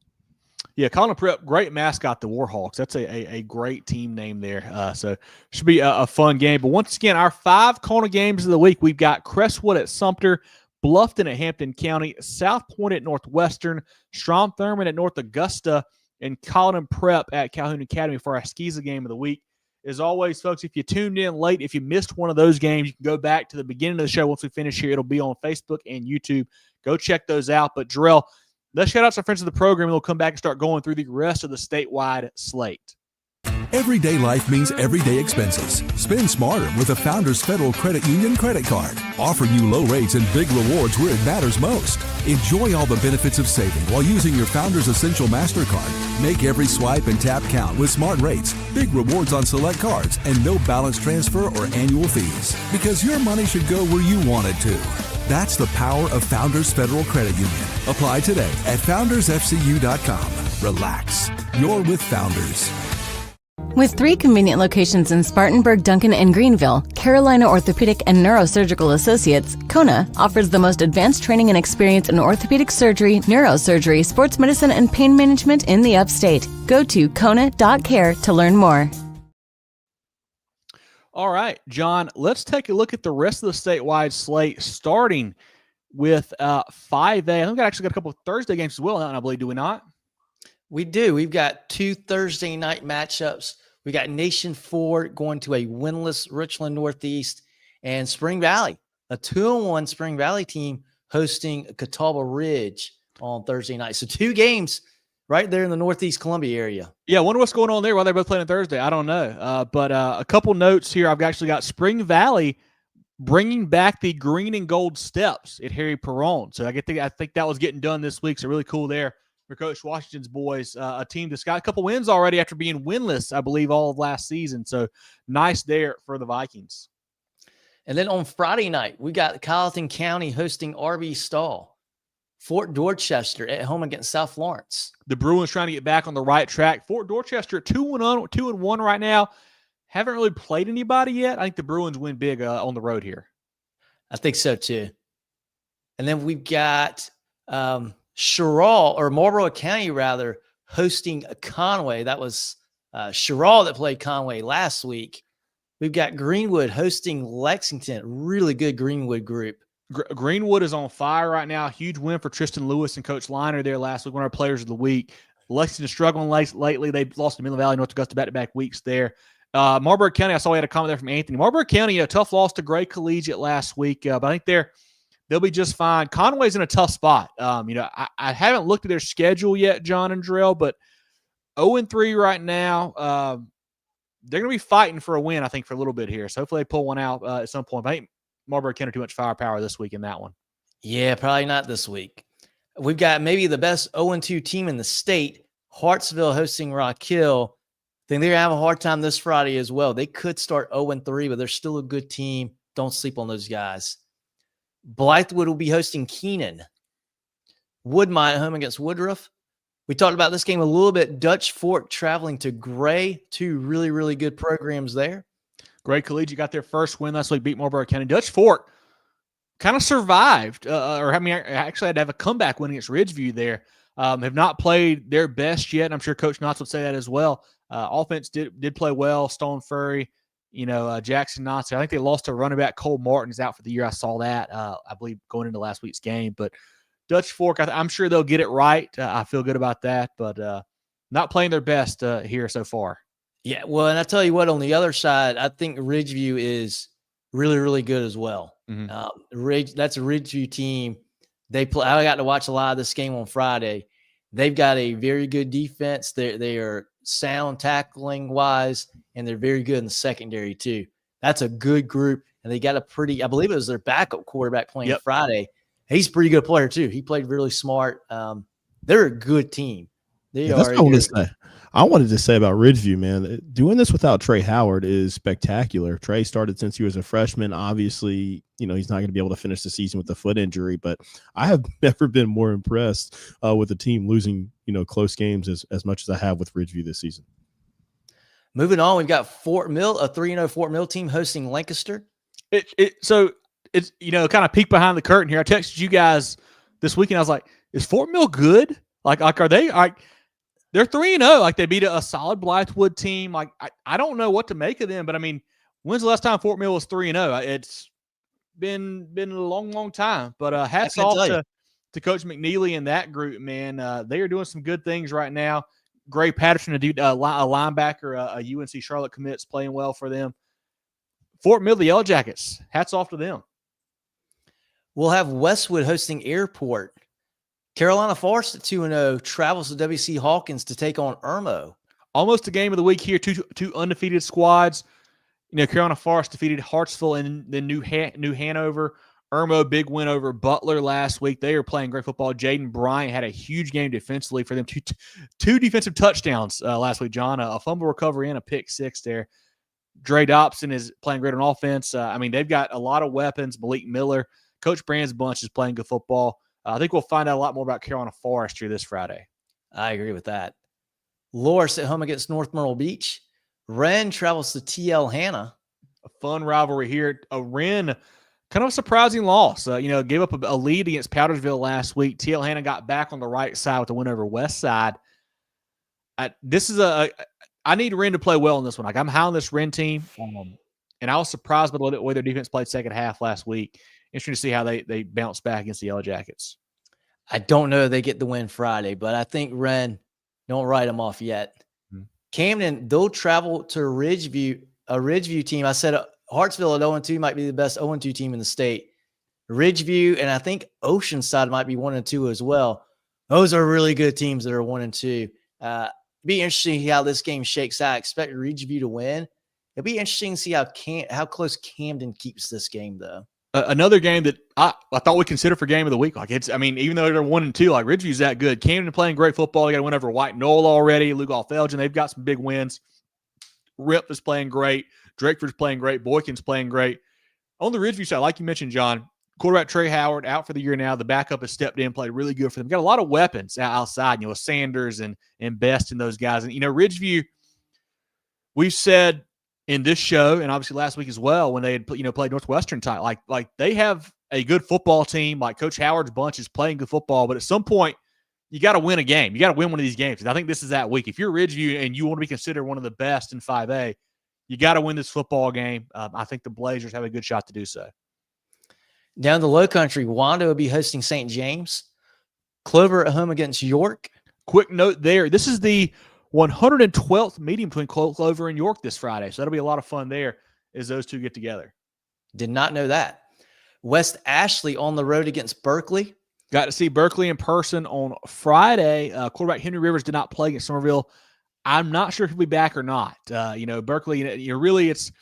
Yeah, Colleton Prep, great mascot, the Warhawks. That's a great team name there. So should be a fun game. But once again, our 5 Kona games of the week, we've got Crestwood at Sumter, Bluffton at Hampton County, South Pointe at Northwestern, Strom Thurmond at North Augusta, and Colleton Prep at Calhoun Academy for our SCISA game of the week. As always, folks, if you tuned in late, if you missed one of those games, you can go back to the beginning of the show. Once we finish here, it'll be on Facebook and YouTube. Go check those out. But, Jerel, let's shout out some friends of the program, and we'll come back and start going through the rest of the statewide slate. Everyday life means everyday expenses. Spend smarter with a Founders Federal Credit Union credit card, offering you low rates and big rewards where it matters most. Enjoy all the benefits of saving while using your Founders Essential MasterCard. Make every swipe and tap count with smart rates, big rewards on select cards, and no balance transfer or annual fees. Because your money should go where you want it to. That's the power of Founders Federal Credit Union. Apply today at foundersfcu.com. Relax. You're with Founders. With 3 convenient locations in Spartanburg, Duncan, and Greenville, Carolina Orthopaedic and Neurosurgical Associates, Kona offers the most advanced training and experience in orthopedic surgery, neurosurgery, sports medicine, and pain management in the upstate. Go to kona.care to learn more. All right, John, let's take a look at the rest of the statewide slate, starting with 5A. I think we actually got a couple of Thursday games as well, I believe, do we not? We do. We've got 2 Thursday night matchups. We got Nation Ford going to a winless Richland Northeast, and Spring Valley, a 2-1 Spring Valley team hosting Catawba Ridge on Thursday night. So 2 games right there in the Northeast Columbia area. Yeah, I wonder what's going on there while they're both playing on Thursday. I don't know. But a couple notes here. I've actually got Spring Valley bringing back the green and gold steps at Harry Perron. So I think that was getting done this week. So really cool there for Coach Washington's boys, a team that's got a couple wins already after being winless, I believe, all of last season. So nice there for the Vikings. And then on Friday night, we got Colleton County hosting RB Stall. Fort Dorchester at home against South Florence. The Bruins trying to get back on the right track. Fort Dorchester 2-1 right now. Haven't really played anybody yet. I think the Bruins win big on the road here. I think so too. And then we've got Marlboro County rather hosting Conway. That was Sherrall that played Conway last week. We've got Greenwood hosting Lexington. Really good Greenwood group. Greenwood is on fire right now. Huge win for Tristan Lewis and Coach Liner there last week, one of our players of the week. Lexington is struggling lately. They've lost to Midland Valley, North Augusta back-to-back weeks there. Marlboro County, I saw we had a comment there from Anthony. Marlboro County, a tough loss to Gray Collegiate last week, but I think they'll be just fine. Conway's in a tough spot. I haven't looked at their schedule yet, John and Jerel, but 0-3 right now. They're going to be fighting for a win, I think, for a little bit here. So hopefully they pull one out at some point. But I think Marlboro County too much firepower this week in that one. Yeah, probably not this week. We've got maybe the best 0-2 team in the state, Hartsville hosting Rock Hill. I think they're going to have a hard time this Friday as well. They could start 0-3, but they're still a good team. Don't sleep on those guys. Blythewood will be hosting Keenan. Woodmont at home against Woodruff. We talked about this game a little bit. Dutch Fork traveling to Gray. 2 really, really good programs there. Gray Collegiate got their first win last week, beat Marlboro County. Dutch Fork kind of survived, actually had to have a comeback win against Ridgeview there. Have not played their best yet. I'm sure Coach Knotts would say that as well. Offense did play well. Stone Furry, Jackson Knotts. I think they lost to running back Cole Martin's out for the year. I saw that, I believe, going into last week's game. But Dutch Fork, I'm sure they'll get it right. I feel good about that, but not playing their best here so far. Yeah, well, and I tell you what, on the other side, I think Ridgeview is really, really good as well. Mhm. That's a Ridgeview team. They play. I got to watch a lot of this game on Friday. They've got a very good defense. They are sound tackling wise, and they're very good in the secondary too. That's a good group, and they got a pretty. I believe it was their backup quarterback playing Friday. He's a pretty good player too. He played really smart. They're a good team. That's what I wanted to say. I wanted to say about Ridgeview, man. Doing this without Trey Howard is spectacular. Trey started since he was a freshman. Obviously, he's not going to be able to finish the season with a foot injury, but I have never been more impressed with the team losing, close games as much as I have with Ridgeview this season. Moving on, we've got Fort Mill, a 3-0 Fort Mill team hosting Lancaster. So it's, kind of peek behind the curtain here. I texted you guys this weekend. I was like, is Fort Mill good? Like are they they're 3-0. Like, they beat a solid Blythewood team. Like, I don't know what to make of them, but I mean, when's the last time Fort Mill was 3-0? It's been a long, long time. But hats off to Coach McNeely and that group, man. They are doing some good things right now. Gray Patterson, a linebacker, a UNC Charlotte commits, playing well for them. Fort Mill, the Yellow Jackets, hats off to them. We'll have Westwood hosting Airport. Carolina Forest at 2-0 travels to W.C. Hawkins to take on Irmo. Almost a game of the week here. Two undefeated squads. Carolina Forest defeated Hartsville and then New Hanover. Irmo, big win over Butler last week. They are playing great football. Jaden Bryant had a huge game defensively for them. Two defensive touchdowns last week, John. A fumble recovery and a pick six there. Dre Dobson is playing great on offense. They've got a lot of weapons. Malik Miller. Coach Brand's bunch is playing good football. I think we'll find out a lot more about Carolina Forest here this Friday. I agree with that. Loris at home against North Myrtle Beach. Wren travels to TL Hanna. A fun rivalry here. Wren, kind of a surprising loss. Gave up a lead against Powdersville last week. TL Hanna got back on the right side with the win over West Side. I need Wren to play well in this one. Like, I'm high on this Wren team, and I was surprised by the way their defense played second half last week. Interesting to see how they bounce back against the Yellow Jackets. I don't know if they get the win Friday, but I think Wren, don't write them off yet. Mm-hmm. Camden, they'll travel to Ridgeview, a Ridgeview team. I said Hartsville at 0-2 might be the best 0-2 team in the state. Ridgeview, and I think Oceanside might be 1-2 as well. Those are really good teams that are 1-2. Be interesting to see how this game shakes out. I expect Ridgeview to win. It'll be interesting to see how close Camden keeps this game, though. Another game that I thought we'd consider for game of the week. Like, even though they're 1-2, like, Ridgeview's that good. Camden playing great football. They got a win over White Knoll already. Lugolf Elgin, they've got some big wins. Rip is playing great. Drakeford's playing great. Boykin's playing great. On the Ridgeview side, like you mentioned, John, quarterback Trey Howard out for the year now. The backup has stepped in, played really good for them. Got a lot of weapons outside, Sanders and Best and those guys. And, Ridgeview, we've said in this show, and obviously last week as well, when they had played Northwestern tight, like they have a good football team. Like, Coach Howard's bunch is playing good football, but at some point you got to win a game. You got to win one of these games. And I think this is that week. If you're Ridgeview and you want to be considered one of the best in 5A, you got to win this football game. I think the Blazers have a good shot to do so. Down the low country, Wanda will be hosting St. James. Clover at home against York. Quick note there. This is the 112th meeting between Clover and York this Friday. So that'll be a lot of fun there as those two get together. Did not know that. West Ashley on the road against Berkeley. Got to see Berkeley in person on Friday. Quarterback Henry Rivers did not play against Somerville. I'm not sure if he'll be back or not. Berkeley, really it's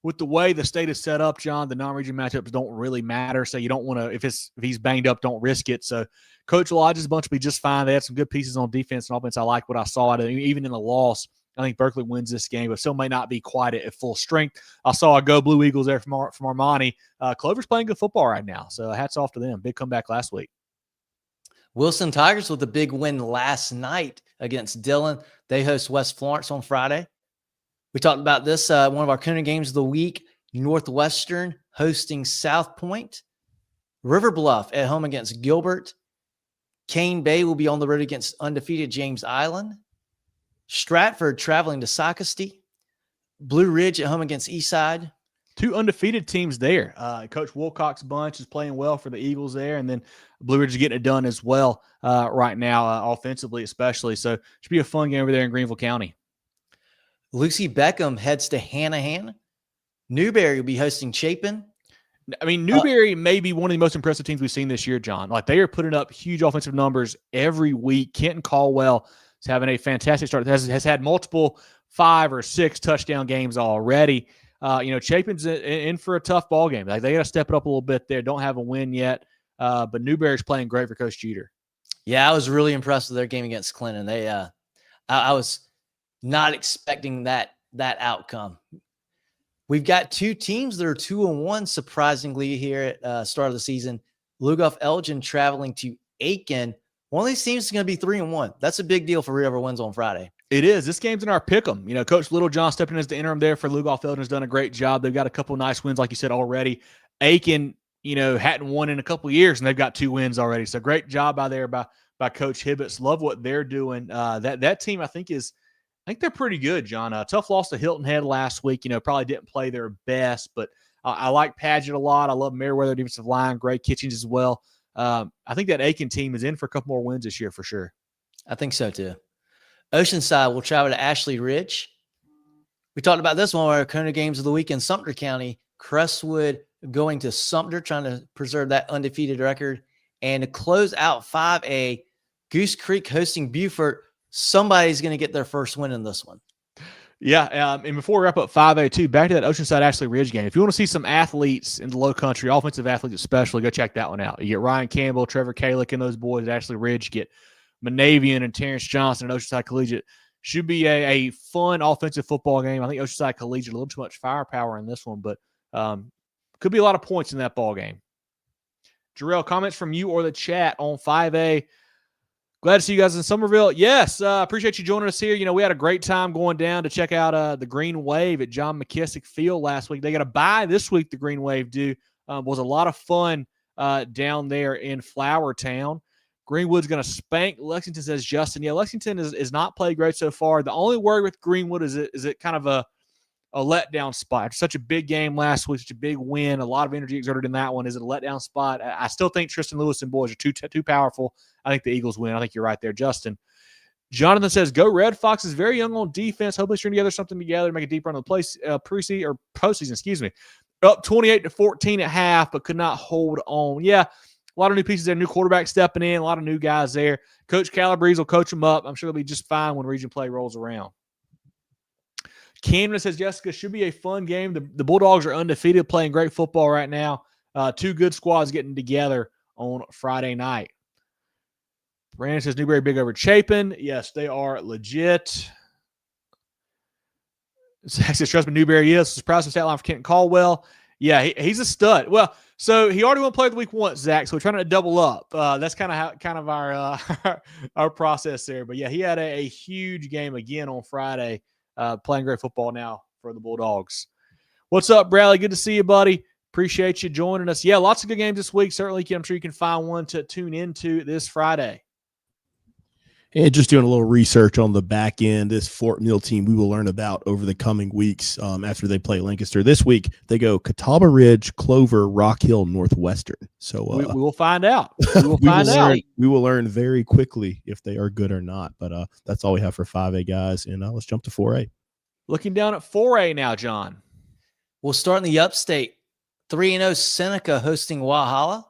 with the way the state is set up, John, the non-region matchups don't really matter. So you don't want to, if he's banged up, don't risk it. So Coach Lodge's bunch will be just fine. They had some good pieces on defense and offense. I like what I saw. Even in the loss, I think Berkeley wins this game, but still may not be quite at full strength. I saw a go Blue Eagles there from Armani. Clover's playing good football right now, so hats off to them. Big comeback last week. Wilson Tigers with a big win last night against Dillon. They host West Florence on Friday. We talked about this, one of our Cooner games of the week. Northwestern hosting South Pointe. River Bluff at home against Gilbert. Cane Bay will be on the road against undefeated James Island. Stratford traveling to Socastee. Blue Ridge at home against Eastside. Two undefeated teams there. Coach Wilcox's bunch is playing well for the Eagles there, and then Blue Ridge is getting it done as well right now, offensively especially. So it should be a fun game over there in Greenville County. Lucy Beckham heads to Hanahan. Newberry will be hosting Chapin. I mean, Newberry may be one of the most impressive teams we've seen this year, John. Like, they are putting up huge offensive numbers every week. Kenton Caldwell is having a fantastic start. Has had multiple 5 or 6 touchdown games already. Chapin's in for a tough ball game. Like, they got to step it up a little bit there. Don't have a win yet, but Newberry's playing great for Coach Jeter. Yeah, I was really impressed with their game against Clinton. I was not expecting that outcome. We've got 2 teams that are 2-1, surprisingly, here at start of the season. Lugoff Elgin traveling to Aiken. One of these teams is going to be 3-1. That's a big deal for whoever wins on Friday. It is. This game's in our pick'em. Coach Littlejohn stepping in as the interim there for Lugoff Elgin has done a great job. They've got a couple nice wins, like you said already. Aiken, hadn't won in a couple of years, and they've got 2 wins already. So great job by Coach Hibbets. Love what they're doing. That team, I think they're pretty good, John. Tough loss to Hilton Head last week. Probably didn't play their best, but I like Padgett a lot. I love Meriwether defensive line, Gray Kitchens as well. I think that Aiken team is in for a couple more wins this year for sure. I think so too. Oceanside will travel to Ashley Ridge. We talked about this one of our Kona games of the week in Sumter County. Crestwood going to Sumter, trying to preserve that undefeated record. And to close out 5A, Goose Creek hosting Beaufort. Somebody's going to get their first win in this one. Yeah, and before we wrap up 5A too, back to that Oceanside Ashley Ridge game. If you want to see some athletes in the low country, offensive athletes especially, go check that one out. You get Ryan Campbell, Trevor Kalick, and those boys at Ashley Ridge. You get Monavian and Terrence Johnson at Oceanside Collegiate. Should be a fun offensive football game. I think Oceanside Collegiate a little too much firepower in this one, but could be a lot of points in that ball game. Jerel, comments from you or the chat on 5A. Glad to see you guys in Somerville. Yes, appreciate you joining us here. We had a great time going down to check out the Green Wave at John McKissick Field last week. They got a bye this week, the Green Wave do. Was a lot of fun down there in Flowertown. Greenwood's going to spank Lexington, says Justin. Yeah, Lexington is not played great so far. The only worry with Greenwood is it kind of a letdown spot. Such a big game last week, such a big win, a lot of energy exerted in that one. Is it a letdown spot? I still think Tristan Lewis and boys are too powerful. I think the Eagles win. I think you're right there, Justin. Jonathan says, go Red Foxes, very young on defense. Hopefully string together something together, make a deep run of the postseason, Up 28-14 at half, but could not hold on. Yeah, a lot of new pieces there, new quarterback stepping in, a lot of new guys there. Coach Calabrese will coach them up. I'm sure they'll be just fine when region play rolls around. Camden says, Jessica, should be a fun game. The Bulldogs are undefeated, playing great football right now. 2 good squads getting together on Friday night. Brandon says, Newberry big over Chapin. Yes, they are legit. Zach says, trust me, Newberry is. Surprise stat line for Kenton Caldwell. Yeah, he's a stud. Well, so he already won player of the week once, Zach, so we're trying to double up. That's kind of our process there. But, yeah, he had a huge game again on Friday. Playing great football now for the Bulldogs. What's up, Bradley? Good to see you, buddy. Appreciate you joining us. Yeah, lots of good games this week. Certainly, I'm sure you can find one to tune into this Friday. And just doing a little research on the back end, this Fort Mill team we will learn about over the coming weeks after they play Lancaster. This week, they go Catawba Ridge, Clover, Rock Hill, Northwestern. So we will find out. We will learn very quickly if they are good or not. But that's all we have for 5A, guys. And let's jump to 4A. Looking down at 4A now, John. We'll start in the upstate. 3-0 Seneca hosting Walhalla.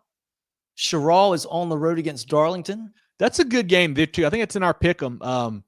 Sherall is on the road against Darlington. That's a good game there, too. I think it's in our pick'em.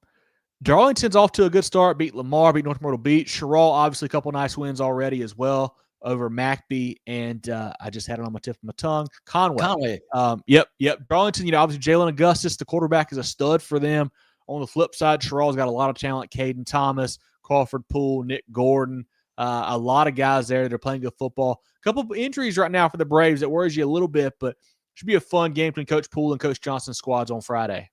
Darlington's off to a good start. Beat Lamar, beat North Myrtle Beach. Sherall, obviously, a couple nice wins already as well over McBee. And I just had it on my tip of my tongue. Conway. Yep. Darlington, obviously, Jalen Augustus, the quarterback, is a stud for them. On the flip side, Sherall's got a lot of talent. Caden Thomas, Crawford Poole, Nick Gordon. A lot of guys there that are playing good football. A couple of injuries right now for the Braves that worries you a little bit, but should be a fun game between Coach Poole and Coach Johnson's squads on Friday.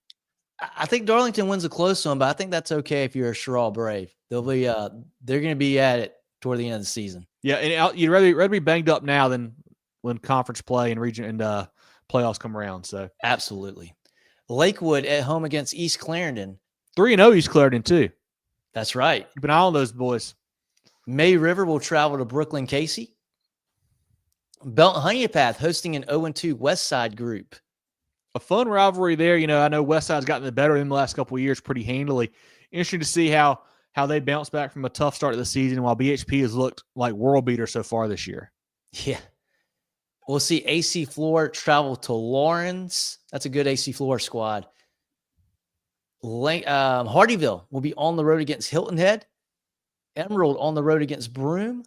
I think Darlington wins a close one, but I think that's okay if you're a Sherall Brave. They're going to be at it toward the end of the season. Yeah, and you'd rather be banged up now than when conference play and region and playoffs come around. So absolutely. Lakewood at home against East Clarendon. 3-0 East Clarendon too. That's right. Keep an eye on those boys. May River will travel to Brooklyn Casey. Belton Honeypath hosting an 0-2 West Side group. A fun rivalry there. I know West Side's gotten the better of them the last couple of years pretty handily. Interesting to see how how they bounced back from a tough start to the season, while BHP has looked like world beater so far this year. Yeah. We'll see AC Floor travel to Lawrence. That's a good AC Floor squad. Hardyville will be on the road against Hilton Head. Emerald on the road against Broome.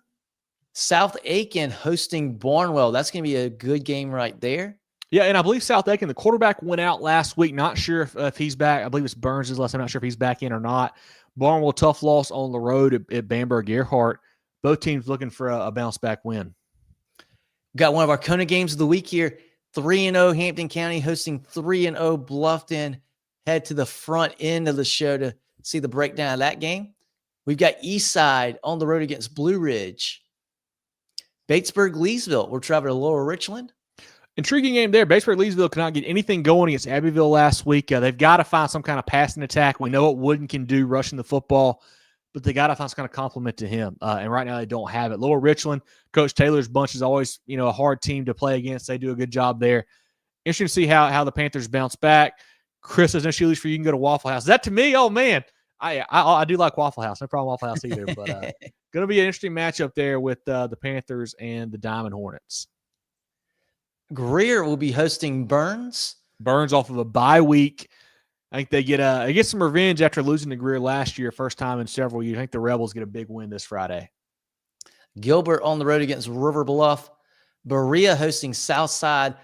South Aiken hosting Barnwell. That's going to be a good game right there. Yeah, and I believe South Aiken, the quarterback went out last week. Not sure if he's back. I believe it's Burns' last. I'm not sure if he's back in or not. Barnwell, tough loss on the road at Bamberg Earhart. Both teams looking for a bounce-back win. Got one of our Kona games of the week here. 3-0 Hampton County hosting 3-0 Bluffton. Head to the front end of the show to see the breakdown of that game. We've got Eastside on the road against Blue Ridge. Batesburg-Leesville will travel to Lower Richland. Intriguing game there. Batesburg-Leesville cannot get anything going against Abbeville last week. They've got to find some kind of passing attack. We know what Wooden can do rushing the football, but they got to find some kind of compliment to him. And right now they don't have it. Lower Richland, Coach Taylor's bunch is always, a hard team to play against. They do a good job there. Interesting to see how the Panthers bounce back. Chris says no Sheelys for you can go to Waffle House. Is that to me? Oh man, I do like Waffle House. No problem with Waffle House either. But going to be an interesting matchup there with the Panthers and the Diamond Hornets. Greer will be hosting Burns. Burns off of a bye week. I think they get some revenge after losing to Greer last year, first time in several years. I think the Rebels get a big win this Friday. Gilbert on the road against River Bluff. Berea hosting Southside.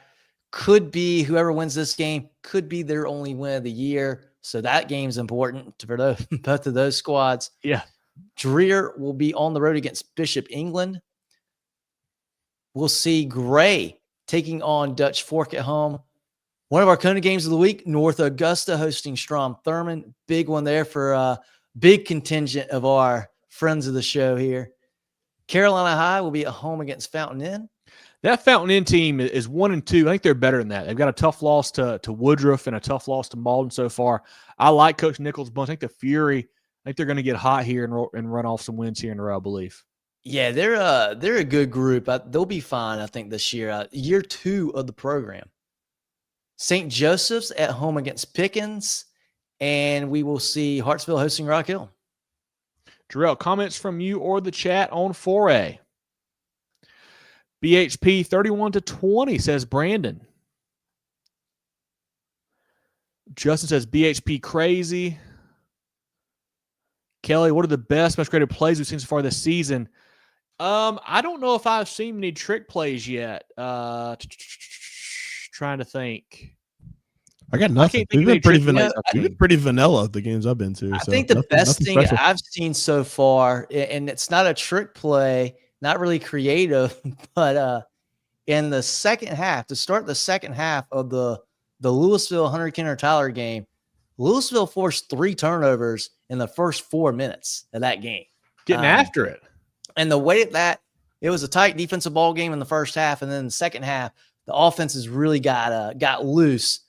Could be, whoever wins this game, could be their only win of the year. So that game's important for both of those squads. Yeah. Dreer will be on the road against Bishop England. We'll see Gray taking on Dutch Fork at home. One of our Kona games of the week, North Augusta hosting Strom Thurmond. Big one there for a big contingent of our friends of the show here. Carolina High will be at home against Fountain Inn. That Fountain Inn team is 1-2. I think they're better than that. They've got a tough loss to Woodruff and a tough loss to Malden so far. I like Coach Nichols' bunch. I think the Fury, I think they're going to get hot here and run off some wins here in a row, I believe. Yeah, they're a good group. They'll be fine, I think, this year. Year 2 of the program. St. Joseph's at home against Pickens, and we will see Hartsville hosting Rock Hill. Jerel, comments from you or the chat on 4A. BHP 31-20, says Brandon. Justin says BHP crazy. Kelly, what are the most creative plays we've seen so far this season? I don't know if I've seen any trick plays yet. Trying to think. I got nothing. We've been pretty vanilla the games I've been to. I think the best thing I've seen so far, and it's not a trick play, not really creative, but in the second half, to start the second half of the Louisville Hunter Kenner Tyler game, Louisville forced 3 turnovers in the first 4 minutes of that game. Getting after it. And the way that it was a tight defensive ball game in the first half, and then the second half, the offenses really got loose.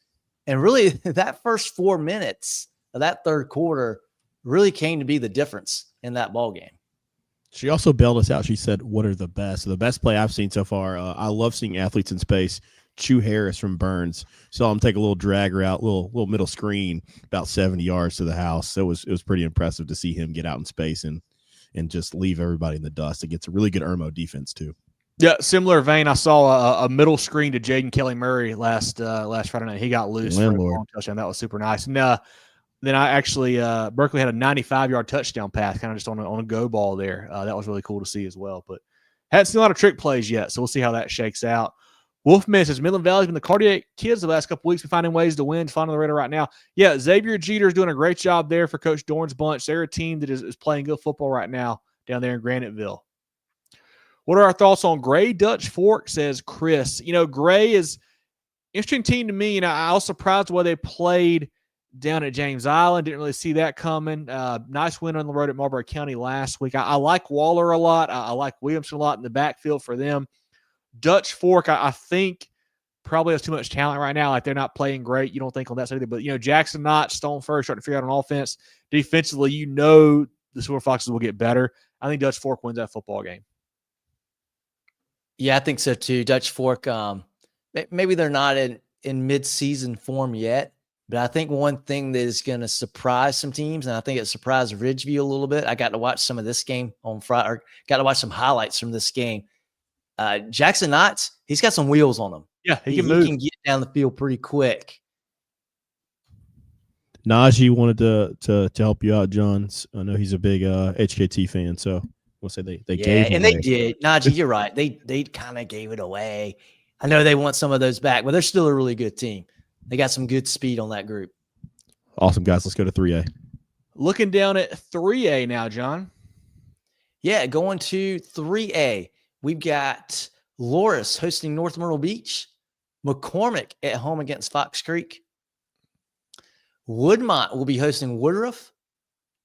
And really, that first 4 minutes of that third quarter really came to be the difference in that ball game. She also bailed us out. She said, what are the best? So the best play I've seen so far, I love seeing athletes in space. Chew Harris from Burns. Saw him take a little drag route, little middle screen, about 70 yards to the house. So it was pretty impressive to see him get out in space and just leave everybody in the dust. It gets a really good Irmo defense, too. Yeah, similar vein. I saw a middle screen to Jaden Kelly Murray last Friday night. He got loose for a long touchdown. That was super nice. And then I actually Berkeley had a 95-yard touchdown pass, kind of just on a go ball there. That was really cool to see as well. But hadn't seen a lot of trick plays yet, so we'll see how that shakes out. Wolfman says Midland Valley's been the cardiac kids the last couple weeks. We're finding ways to win, finding the radar right now. Yeah, Xavier Jeter is doing a great job there for Coach Dorn's bunch. They're a team that is playing good football right now down there in Graniteville. What are our thoughts on Gray Dutch Fork, says Chris. Gray is an interesting team to me. I was surprised why they played down at James Island. Didn't really see that coming. Nice win on the road at Marlboro County last week. I like Waller a lot. I like Williamson a lot in the backfield for them. Dutch Fork, I think, probably has too much talent right now. Like, they're not playing great. You don't think on that side either. But, Jackson Knott, Stone First, starting to figure out on offense. Defensively, the Silver Foxes will get better. I think Dutch Fork wins that football game. Yeah, I think so too. Dutch Fork, maybe they're not in mid-season form yet, But I think one thing that is going to surprise some teams, and I think it surprised Ridgeview a little bit. I got to watch some of this game on Friday, or got to watch some highlights from this game. Jackson Knotts, he's got some wheels on him. Yeah, he can move. He can get down the field pretty quick. Najee wanted to help you out, John. I know he's a big HKT fan, so we'll say they gave him. And they did. Najee, you're right. They kind of gave it away. I know they want some of those back, but they're still a really good team. They got some good speed on that group. Awesome, guys. Let's go to 3A. Looking down at 3A now, John. Yeah, going to 3A. We've got Loris hosting North Myrtle Beach. McCormick at home against Fox Creek. Woodmont will be hosting Woodruff.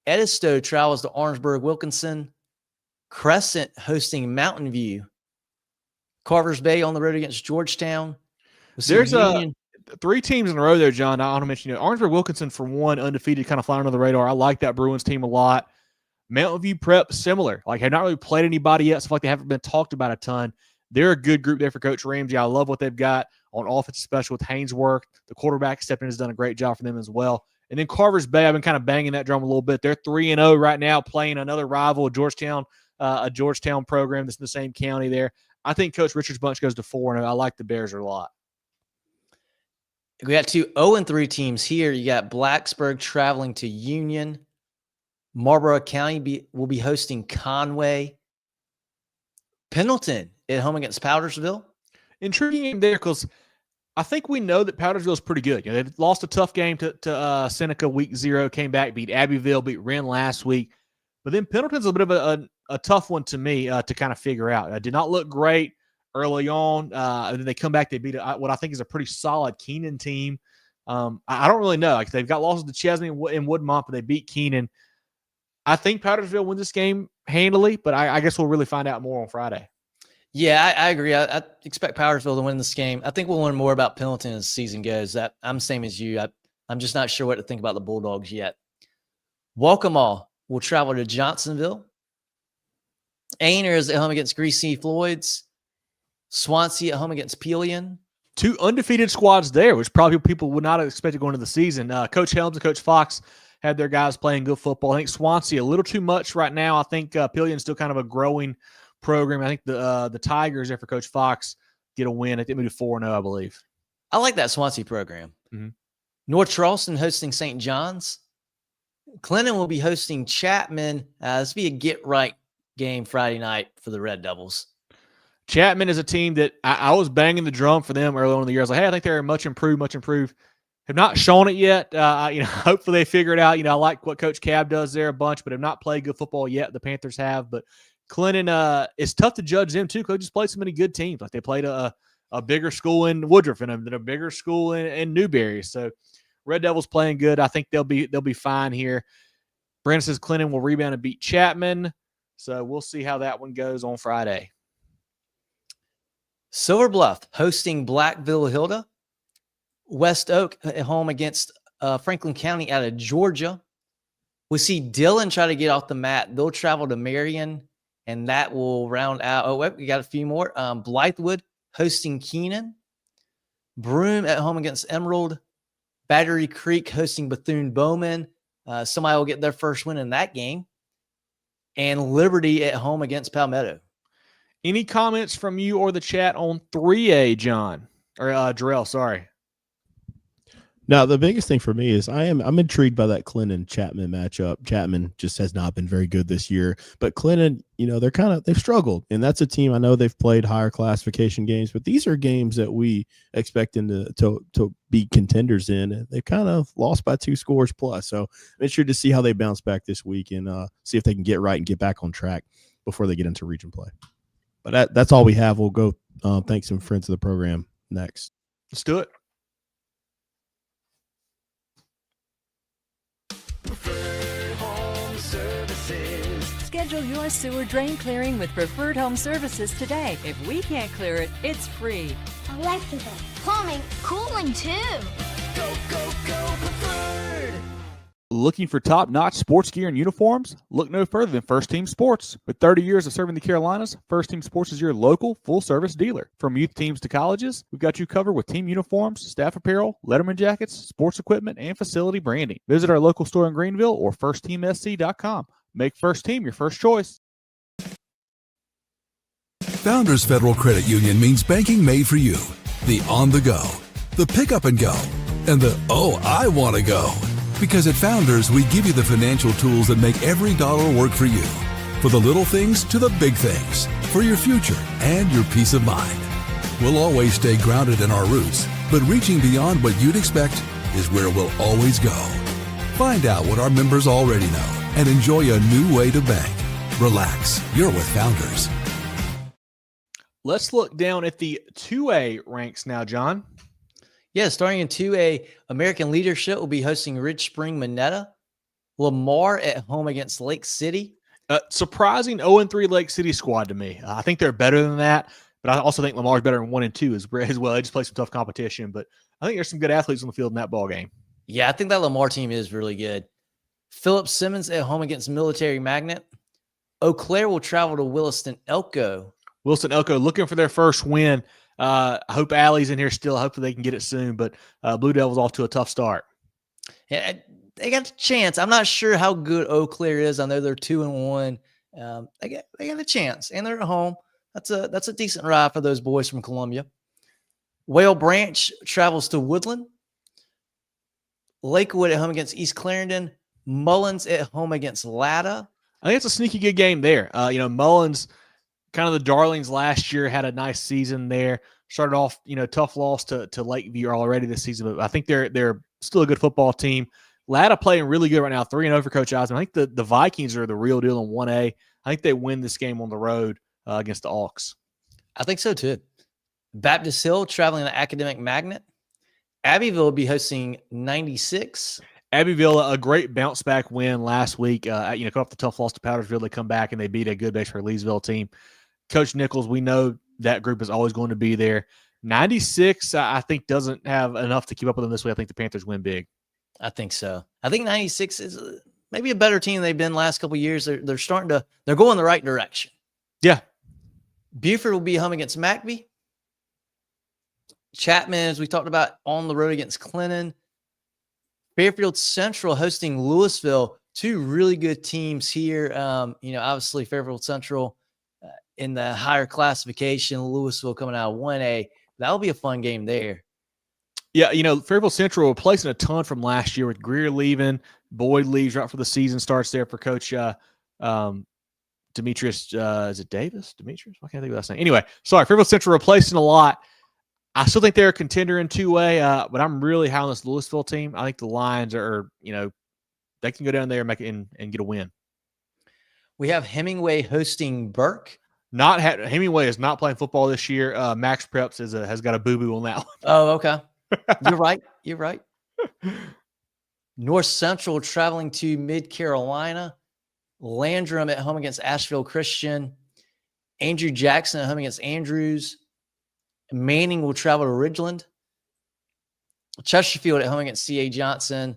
Edisto travels to Orangeburg-Wilkinson. Crescent hosting Mountain View. Carvers Bay on the road against Georgetown. There's three teams in a row there, John. I want to mention Orangeburg-Wilkinson for one, undefeated, kind of flying under the radar. I like that Bruins team a lot. Mountain View Prep, similar. Like, have not really played anybody yet, so I feel like they haven't been talked about a ton. They're a good group there for Coach Ramsey. I love what they've got on offensive special with Haynesworth. The quarterback stepping in has done a great job for them as well. And then Carvers Bay, I've been kind of banging that drum a little bit. They're 3-0 right now, playing another rival, Georgetown, a Georgetown program that's in the same county there. I think Coach Richard's bunch goes to 4-0. I like the Bears a lot. We got 2 0-3 teams here. You got Blacksburg traveling to Union. Marlborough County will be hosting Conway. Pendleton at home against Powdersville. Intriguing game there because I think we know that Powdersville is pretty good. They lost a tough game to Seneca week 0, came back, beat Abbeville, beat Wren last week. But then Pendleton's a bit of a tough one to me to kind of figure out. Did not look great early on. And then they come back, they beat what I think is a pretty solid Keenan team. I don't really know. Like, they've got losses to Chesney and Woodmont, but they beat Keenan. I think Powdersville wins this game handily, but I guess we'll really find out more on Friday. Yeah, I agree. I expect Powdersville to win this game. I think we'll learn more about Pendleton as the season goes. I'm same as you. I'm just not sure what to think about the Bulldogs yet. Waccamaw will travel to Johnsonville. Ainer is at home against Greasy Floyd's. Swansea at home against Pelion. 2 undefeated squads there, which probably people would not have expected going into the season. Coach Helms and Coach Fox had their guys playing good football. I think Swansea a little too much right now. I think Pelion's still kind of a growing program. I think the Tigers there for Coach Fox get a win. I think maybe 4-0, I believe. I like that Swansea program. Mm-hmm. North Charleston hosting St. John's. Clinton will be hosting Chapman. This will be a get-right game Friday night for the Red Devils. Chapman is a team that I was banging the drum for them early on in the year. I was like, hey, I think they're much improved. Have not shown it yet. Hopefully they figure it out. I like what Coach Cab does there a bunch, but have not played good football yet. The Panthers have, but Clinton, it's tough to judge them too because they just played so many good teams. Like, they played a bigger school in Woodruff and a bigger school in Newberry. So Red Devils playing good. I think they'll be fine here. Brandon says Clinton will rebound and beat Chapman. So we'll see how that one goes on Friday. Silver Bluff hosting Blackville Hilda. West Oak at home against Franklin County out of Georgia. We see Dillon try to get off the mat. They'll travel to Marion, and that will round out. Oh, wait, we got a few more. Blythewood hosting Keenan. Broome at home against Emerald. Battery Creek hosting Bethune-Bowman. Somebody will get their first win in that game. And Liberty at home against Palmetto. Any comments from you or the chat on 3A, John? Or Jerel, sorry. Now, the biggest thing for me is I'm intrigued by that Clinton-Chapman matchup. Chapman just has not been very good this year, but Clinton, they've struggled, and that's a team. I know they've played higher classification games, but these are games that we expect them to be contenders in. They kind of lost by 2 scores plus, so I'm interested to see how they bounce back this week and see if they can get right and get back on track before they get into region play. But that's all we have. We'll go thank some friends of the program next. Let's do it. Schedule your sewer drain clearing with Preferred Home Services today. If we can't clear it, it's free. Electrical, plumbing, cooling too. Go, go, go, Preferred! Looking for top-notch sports gear and uniforms? Look no further than First Team Sports. With 30 years of serving the Carolinas, First Team Sports is your local full-service dealer. From youth teams to colleges, we've got you covered with team uniforms, staff apparel, Letterman jackets, sports equipment, and facility branding. Visit our local store in Greenville or firstteamsc.com. Make First Team your first choice. Founders Federal Credit Union means banking made for you. The on the go, the pick up and go, and the oh, I want to go. Because at Founders, we give you the financial tools that make every dollar work for you. For the little things to the big things. For your future and your peace of mind. We'll always stay grounded in our roots, but reaching beyond what you'd expect is where we'll always go. Find out what our members already know and enjoy a new way to bank. Relax, you're with Founders. Let's look down at the 2A ranks now, John. Yeah, starting in 2A, American Leadership will be hosting Ridge Spring Minetta. Lamar at home against Lake City. Surprising 0-3 Lake City squad to me. I think they're better than that, but I also think Lamar's better than 1-2 as well. They just play some tough competition, but I think there's some good athletes on the field in that ball game. Yeah, I think that Lamar team is really good. Philip Simmons at home against Military Magnet. Eau Claire will travel to Williston Elko. Williston Elko looking for their first win. I hope Allie's in here still. Hopefully they can get it soon, but Blue Devils off to a tough start. Yeah, they got a chance. I'm not sure how good Eau Claire is. I know they're 2-1. They got a chance, and they're at home. That's a decent ride for those boys from Columbia. Whale Branch travels to Woodland. Lakewood at home against East Clarendon. Mullins at home against Latta. I think it's a sneaky good game there. Mullins, kind of the darlings last year, had a nice season there. Started off, tough loss to Lakeview already this season, but I think they're still a good football team. Latta playing really good right now, 3-0 for Coach Eisman. I think the Vikings are the real deal in 1A. I think they win this game on the road against the Auks. I think so too. Baptist Hill traveling to Academic Magnet. Abbeville will be hosting 96. Abbeville, a great bounce back win last week. Come off the tough loss to Powdersville, they come back and they beat a good Bakersford Leesville team. Coach Nichols, we know that group is always going to be there. 96, I think, doesn't have enough to keep up with them this way. I think the Panthers win big. I think so. I think 96 is maybe a better team than they've been last couple of years. They're going the right direction. Yeah. Buford will be home against McBee. Chapman, as we talked about, on the road against Clinton. Fairfield Central hosting Louisville. Two really good teams here. Obviously Fairfield Central in the higher classification, Louisville coming out of 1A. That'll be a fun game there. Yeah, Fairfield Central replacing a ton from last year with Greer leaving. Boyd leaves right before the season starts there for Coach Demetrius. Is it Davis? Demetrius? I can't think of that name. Anyway, sorry, Fairfield Central replacing a lot. I still think they're a contender in 2A, but I'm really high on this Louisville team. I think the Lions are, they can go down there and make it and get a win. We have Hemingway hosting Burke. Hemingway is not playing football this year. Max Preps has got a boo-boo on that one. Oh, okay. You're right. North Central traveling to Mid-Carolina. Landrum at home against Asheville Christian. Andrew Jackson at home against Andrews. Manning will travel to Ridgeland. Chesterfield at home against C.A. Johnson.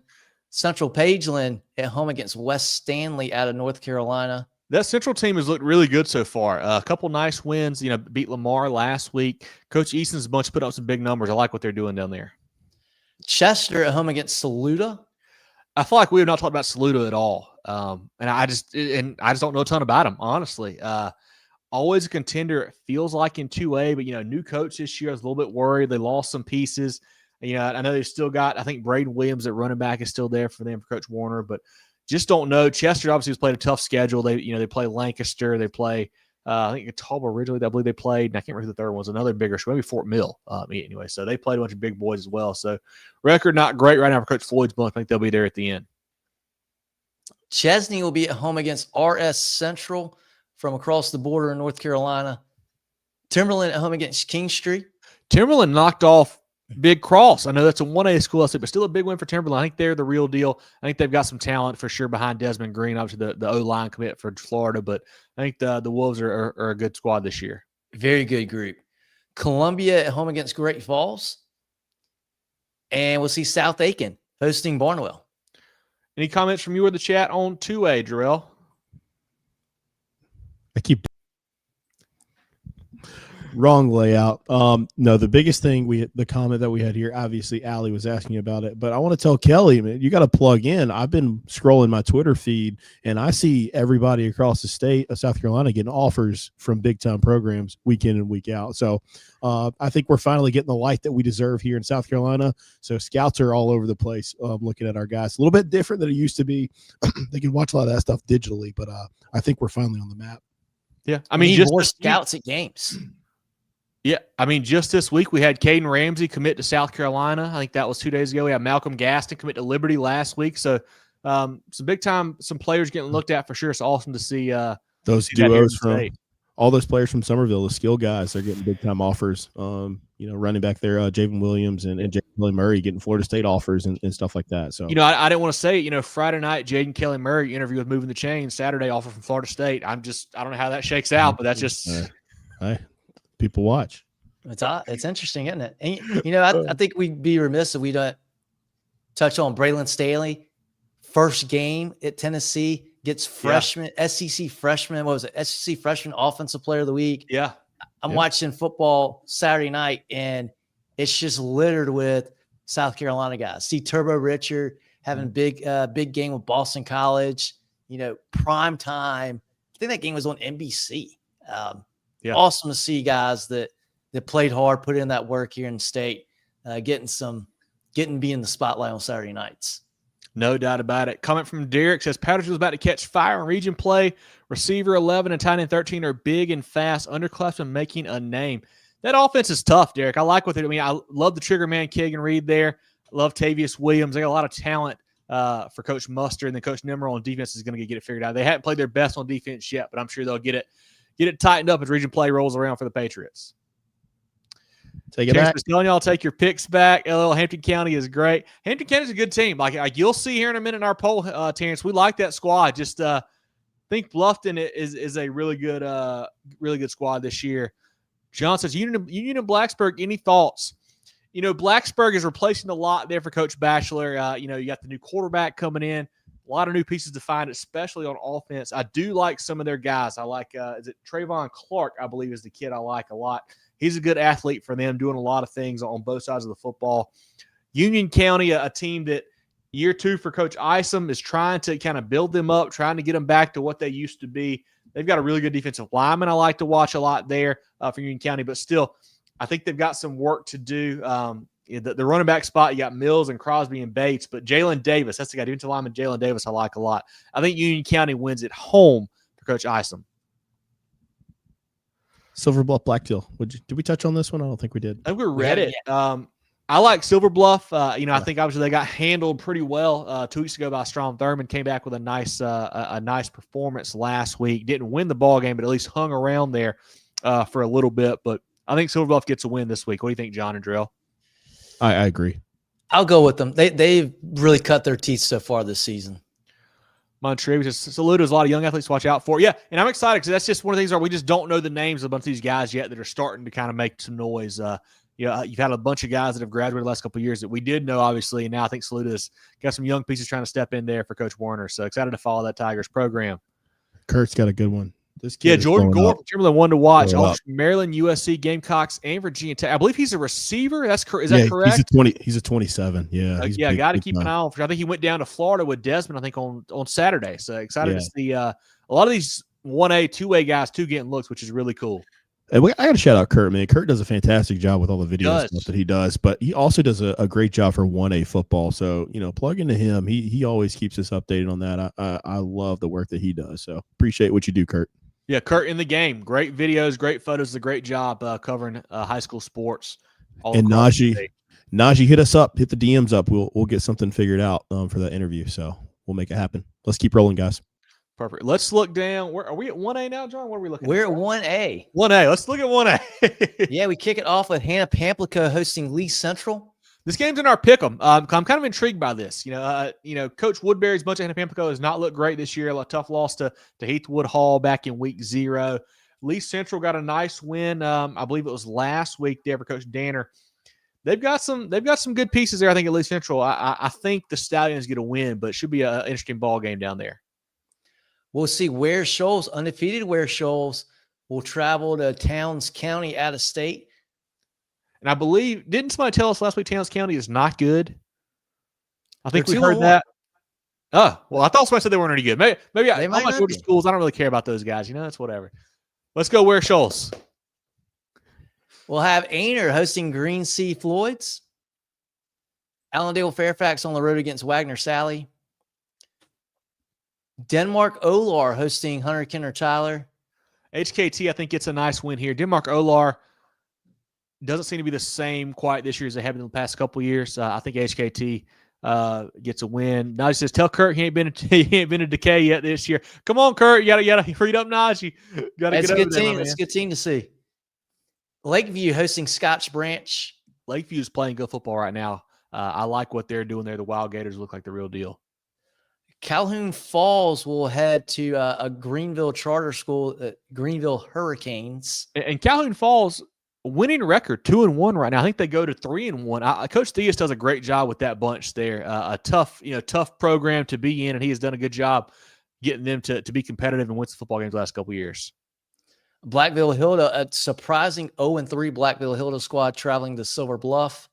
Central Pageland at home against West Stanley out of North Carolina. That Central team has looked really good so far. A couple nice wins, beat Lamar last week. Coach Easton's bunch put up some big numbers. I like what they're doing down there. Chester at home against Saluda. I feel like we have not talked about Saluda at all. And I just don't know a ton about them, honestly. Always a contender, it feels like, in 2A, but, new coach this year. I was a little bit worried. They lost some pieces. I know they've still got, I think Braden Williams at running back is still there for them, for Coach Warner, but just don't know. Chester obviously has played a tough schedule. They play Lancaster. They play, I think Catawba originally, I believe they played, and I can't remember who the third one was, another bigger show, maybe Fort Mill. Anyway, so they played a bunch of big boys as well. So record not great right now for Coach Floyd's bunch. I think they'll be there at the end. Chesney will be at home against RS Central from across the border in North Carolina. Timberland at home against Kingstree. Timberland knocked off Big Cross. I know that's a 1A school, but still a big win for Timberland. I think they're the real deal. I think they've got some talent for sure behind Desmond Green, obviously the O-line commit for Florida, but I think the Wolves are a good squad this year. Very good group. Columbia at home against Great Falls. And we'll see South Aiken hosting Barnwell. Any comments from you or the chat on 2A, Jerel? I keep wrong layout. No, the biggest thing the comment that we had here, obviously Allie was asking about it, but I want to tell Kelly, man, you got to plug in. I've been scrolling my Twitter feed and I see everybody across the state of South Carolina getting offers from big time programs week in and week out. So I think we're finally getting the light that we deserve here in South Carolina. So scouts are all over the place looking at our guys. A little bit different than it used to be. They can watch a lot of that stuff digitally, but I think we're finally on the map. Yeah. I mean, just more scouts at games. Yeah, I mean, just this week we had Caden Ramsey commit to South Carolina. I think that was 2 days ago. We had Malcolm Gaston commit to Liberty last week. So some big time, some players getting looked at for sure. It's awesome to see those duos from all those players from Somerville, the skill guys, they're getting big time offers. Running back there, Javen Williams and Jaden Kelly Murray getting Florida State offers and stuff like that. So I didn't want to say it. Friday night, Jaden Kelly Murray interview with Movin The Chains. Saturday offer from Florida State. I don't know how that shakes out, but that's just people watch. It's interesting, isn't it? And, I think we'd be remiss if we don't touch on Braylon Staley. First game at Tennessee, gets freshman, SEC freshman. What was it? SEC freshman offensive player of the week. Yeah. I'm watching football Saturday night, and it's just littered with South Carolina guys. See Turbo Richard having big game with Boston College, prime time. I think that game was on NBC. Awesome to see guys that played hard, put in that work here in the state, be in the spotlight on Saturday nights. No doubt about it. Comment from Derek says Patterson's about to catch fire in region play. Receiver 11 and tight end 13 are big and fast. Underclassmen making a name. That offense is tough, Derek. I like what they're doing. I love the trigger man, Keegan Reed there. I love Tavius Williams. They got a lot of talent for Coach Muster, and then Coach Nimmer on defense is going to get it figured out. They haven't played their best on defense yet, but I'm sure they'll get it tightened up as region play rolls around for the Patriots. Take it back. Telling y'all take your picks back. LL Hampton County is great. Hampton County is a good team. Like you'll see here in a minute in our poll, Terrence. We like that squad. Just think Bluffton is a really good squad this year. John says Union and Blacksburg. Any thoughts? Blacksburg is replacing a lot there for Coach Batchelor. You got the new quarterback coming in. A lot of new pieces to find, especially on offense. I do like some of their guys. I like is it Trayvon Clark? I believe is the kid I like a lot. He's a good athlete for them, doing a lot of things on both sides of the football. Union County, a team that year 2 for Coach Isom is trying to kind of build them up, trying to get them back to what they used to be. They've got a really good defensive lineman I like to watch a lot there for Union County, but still, I think they've got some work to do. The running back spot, you got Mills and Crosby and Bates, but Jalen Davis, that's the guy, defensive lineman Jalen Davis I like a lot. I think Union County wins at home for Coach Isom. Silver Bluff, Black Teal. Did we touch on this one? I don't think we did. I think we read it. I like Silver Bluff. I think obviously they got handled pretty well 2 weeks ago by Strom. Thurmond came back with a nice performance last week. Didn't win the ball game, but at least hung around there for a little bit. But I think Silver Bluff gets a win this week. What do you think, John and Jerel? I agree. I'll go with them. They've really cut their teeth so far this season. Montreal, just salute. There's a lot of young athletes to watch out for. Yeah, and I'm excited because that's just one of the things where we just don't know the names of a bunch of these guys yet that are starting to kind of make some noise. You've had a bunch of guys that have graduated the last couple of years that we did know, obviously, and now I think Saluta's got some young pieces trying to step in there for Coach Warner. So excited to follow that Tigers program. Kurt's got a good one. Jordan Gore, Timberland, one to watch. Maryland, USC, Gamecocks, and Virginia Tech. I believe he's a receiver. Is that correct? He's a 27. Yeah. Got to keep an eye on. I think he went down to Florida with Desmond, I think, on Saturday. So excited to see a lot of these 1A, 2A guys too getting looks, which is really cool. And I got to shout out Kurt, man. Kurt does a fantastic job with all the videos stuff that he does, but he also does a great job for 1A football. So, plug into him. He always keeps us updated on that. I love the work that he does. So appreciate what you do, Kurt. Yeah, Kurt in the game. Great videos, great photos. A great job covering high school sports. And Najee, hit us up. Hit the DMs up. We'll get something figured out for that interview. So we'll make it happen. Let's keep rolling, guys. Perfect. Let's look down. Are we at 1A now, John? What are we looking We're at? We're at 1A. 1A. Let's look at 1A. Yeah, we kick it off with Hannah Pamplico hosting Lee Central. This game's in our pick'em. I'm kind of intrigued by this. Coach Woodbury's bunch of Hannah Pamplico has not looked great this year. A tough loss to Heathwood Hall back in week 0. Lee Central got a nice win. I believe it was last week there for Coach Danner. they've got some good pieces there. I think at Lee Central. I think the Stallions get a win, but it should be an interesting ball game down there. We'll see where Shoals, undefeated Ware Shoals, will travel to Towns County out of state. And I believe, didn't somebody tell us last week Towns County is not good? I think They're we heard 2-1. that. Oh, well, I thought somebody said they weren't any good. Maybe They I'm might not not Georgia be. schools. I don't really care about those guys. That's whatever. Let's go Ware Shoals. We'll have Ainer hosting Green Sea Floyds. Allendale Fairfax on the road against Wagner Sally. Denmark Olar hosting Hunter Kenner Tyler. HKT, I think, gets a nice win here. Denmark Olar doesn't seem to be the same quite this year as they have in the past couple of years. I think HKT gets a win. Najee says, "Tell Kurt he ain't been a decay yet this year." Come on, Kurt, you gotta freed up Najee. That's a good team. That's a good team to see. Lakeview hosting Scotch Branch. Lakeview is playing good football right now. I like what they're doing there. The Wild Gators look like the real deal. Calhoun Falls will head to a Greenville charter school, Greenville Hurricanes. And Calhoun Falls winning record 2-1 right now. I think they go to 3-1. Coach Diaz does a great job with that bunch there. A tough program to be in, and he has done a good job getting them to be competitive and win some football games the last couple of years. Blackville Hilda, a surprising 0-3 Blackville Hilda squad traveling to Silver Bluff.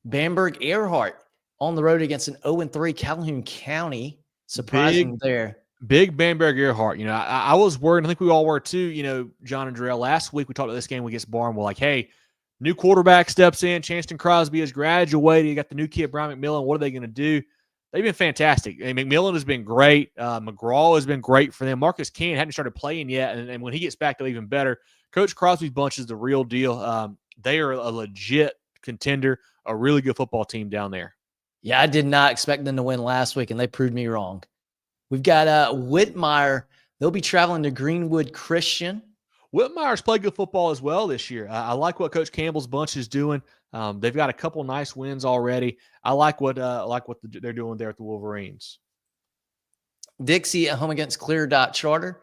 Bamberg Earhart on the road against an 0-3 Calhoun County. Surprising there. Big Bamberg Earhart. I was worried. I think we all were too, John and Jerel. Last week we talked about this game against Barnwell. Like, hey, new quarterback steps in. Chanston Crosby has graduated. You got the new kid, Brian McMillan. What are they going to do? They've been fantastic. McMillan has been great. McGraw has been great for them. Marcus King hadn't started playing yet, and when he gets back, they'll even better. Coach Crosby's bunch is the real deal. They are a legit contender, a really good football team down there. Yeah, I did not expect them to win last week, and they proved me wrong. We've got Whitmire. They'll be traveling to Greenwood Christian. Whitmire's played good football as well this year. I like what Coach Campbell's bunch is doing. They've got a couple nice wins already. I like what they're doing there at the Wolverines. Dixie at home against Clear Dot Charter.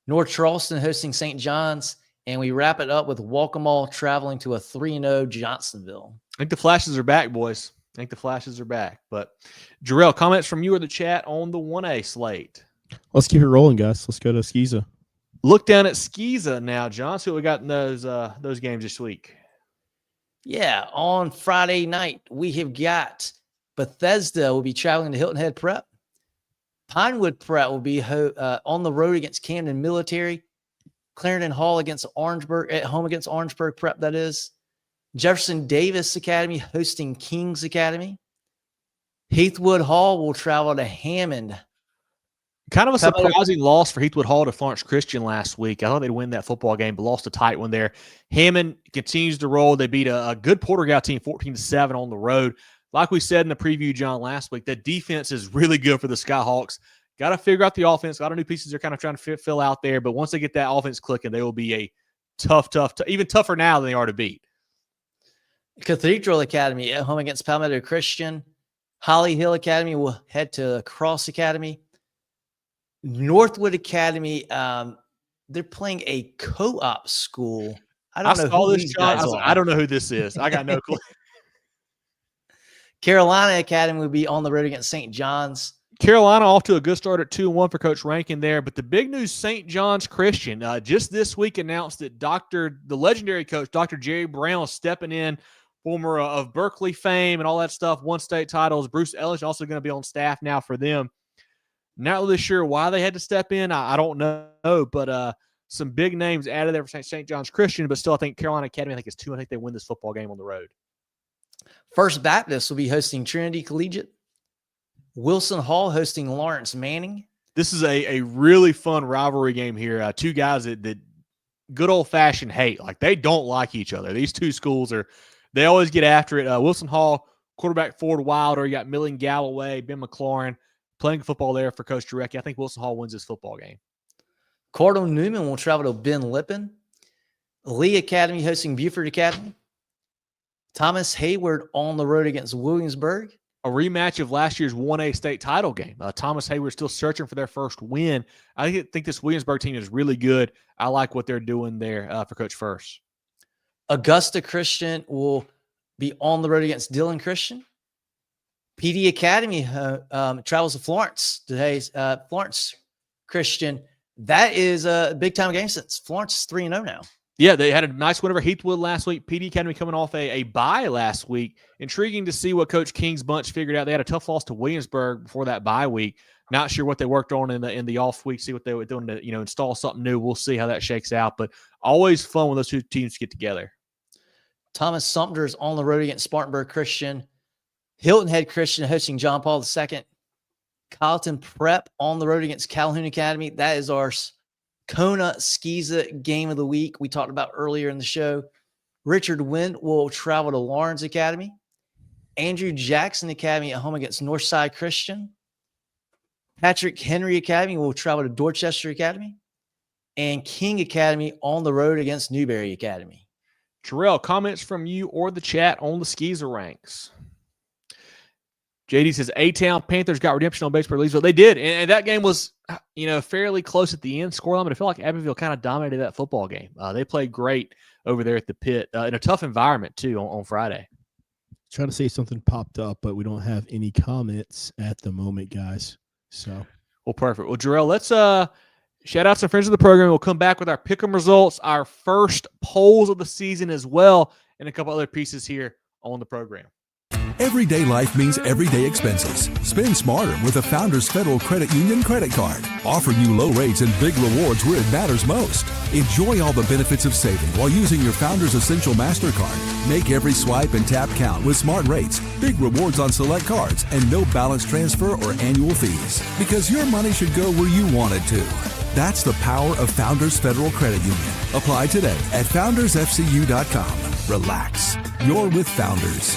North Charleston hosting St. John's. And we wrap it up with Walkmall traveling to a 3-0 Johnsonville. I think the Flashes are back, boys. I think the Flashes are back. But, Jerel, comments from you or the chat on the 1A slate? Let's keep it rolling, guys. Let's go to SCISA. Look down at SCISA now, John. See what we got in those games this week. Yeah, on Friday night, we have got Bethesda will be traveling to Hilton Head Prep. Pinewood Prep will be on the road against Camden Military. Clarendon Hall against Orangeburg, at home against Orangeburg Prep, that is. Jefferson Davis Academy hosting Kings Academy. Heathwood Hall will travel to Hammond. Kind of a surprising loss for Heathwood Hall to Florence Christian last week. I thought they'd win that football game, but lost a tight one there. Hammond continues to roll. They beat a good Portergau team 14-7 on the road. Like we said in the preview, John, last week, the defense is really good for the Skyhawks. Got to figure out the offense. A lot of new pieces they're kind of trying to fill out there, but once they get that offense clicking, they will be a tough, even tougher now than they are to beat. Cathedral Academy at home against Palmetto Christian. Holly Hill Academy will head to Cross Academy. Northwood Academy, they're playing a co-op school. I don't know who these guys are. I don't know who this is. I got no clue. Carolina Academy will be on the road against St. John's. Carolina off to a good start at 2-1 for Coach Rankin there. But the big news, St. John's Christian, just this week announced that the legendary coach, Dr. Jerry Brown, is stepping in, former of Berkeley fame and all that stuff, won state titles. Bruce Ellis also going to be on staff now for them. Not really sure why they had to step in. I don't know, but some big names added there for St. John's Christian, but still I think Carolina Academy, I think it's 2. I think they win this football game on the road. First Baptist will be hosting Trinity Collegiate. Wilson Hall hosting Lawrence Manning. This is a really fun rivalry game here. Two guys that good old-fashioned hate. Like, they don't like each other. These two schools they always get after it. Wilson Hall, quarterback Ford Wilder. You got Millen Galloway, Ben McLaurin playing football there for Coach Jarecki. I think Wilson Hall wins this football game. Cardinal Newman will travel to Ben Lippen. Lee Academy hosting Buford Academy. Thomas Hayward on the road against Williamsburg. A rematch of last year's 1A state title game. Thomas Hayward still searching for their first win. I think this Williamsburg team is really good. I like what they're doing there for Coach First. Augusta Christian will be on the road against Dillon Christian. PD Academy travels to Florence. Today's Florence Christian. That is a big-time game since Florence is 3-0 now. Yeah, they had a nice win over Heathwood last week. PD Academy coming off a bye last week. Intriguing to see what Coach King's bunch figured out. They had a tough loss to Williamsburg before that bye week. Not sure what they worked on in the off week. See what they were doing to install something new. We'll see how that shakes out. But always fun when those two teams get together. Thomas Sumter is on the road against Spartanburg Christian. Hilton Head Christian hosting John Paul II. Colleton Prep on the road against Calhoun Academy. That is our Kona SCISA game of the week we talked about earlier in the show. Richard Wind will travel to Lawrence Academy. Andrew Jackson Academy at home against Northside Christian. Patrick Henry Academy will travel to Dorchester Academy. And King Academy on the road against Newberry Academy. Jerel, comments from you or the chat on the SCISA ranks. JD says A-Town Panthers got redemption on Batesburg Leesville. They did, and that game was, fairly close at the end scoreline, but I feel like Abbeville kind of dominated that football game. They played great over there at the pit in a tough environment too on Friday. Trying to say something popped up, but we don't have any comments at the moment, guys. So, well, perfect. Well, Jerel, let's shout out some friends of the program. We'll come back with our pick'em results, our first polls of the season as well, and a couple other pieces here on the program. Everyday life means everyday expenses. Spend smarter with a Founders Federal Credit Union credit card, offering you low rates and big rewards where it matters most. Enjoy all the benefits of saving while using your Founders Essential MasterCard. Make every swipe and tap count with smart rates, big rewards on select cards, and no balance transfer or annual fees. Because your money should go where you want it to. That's the power of Founders Federal Credit Union. Apply today at foundersfcu.com. Relax. You're with Founders.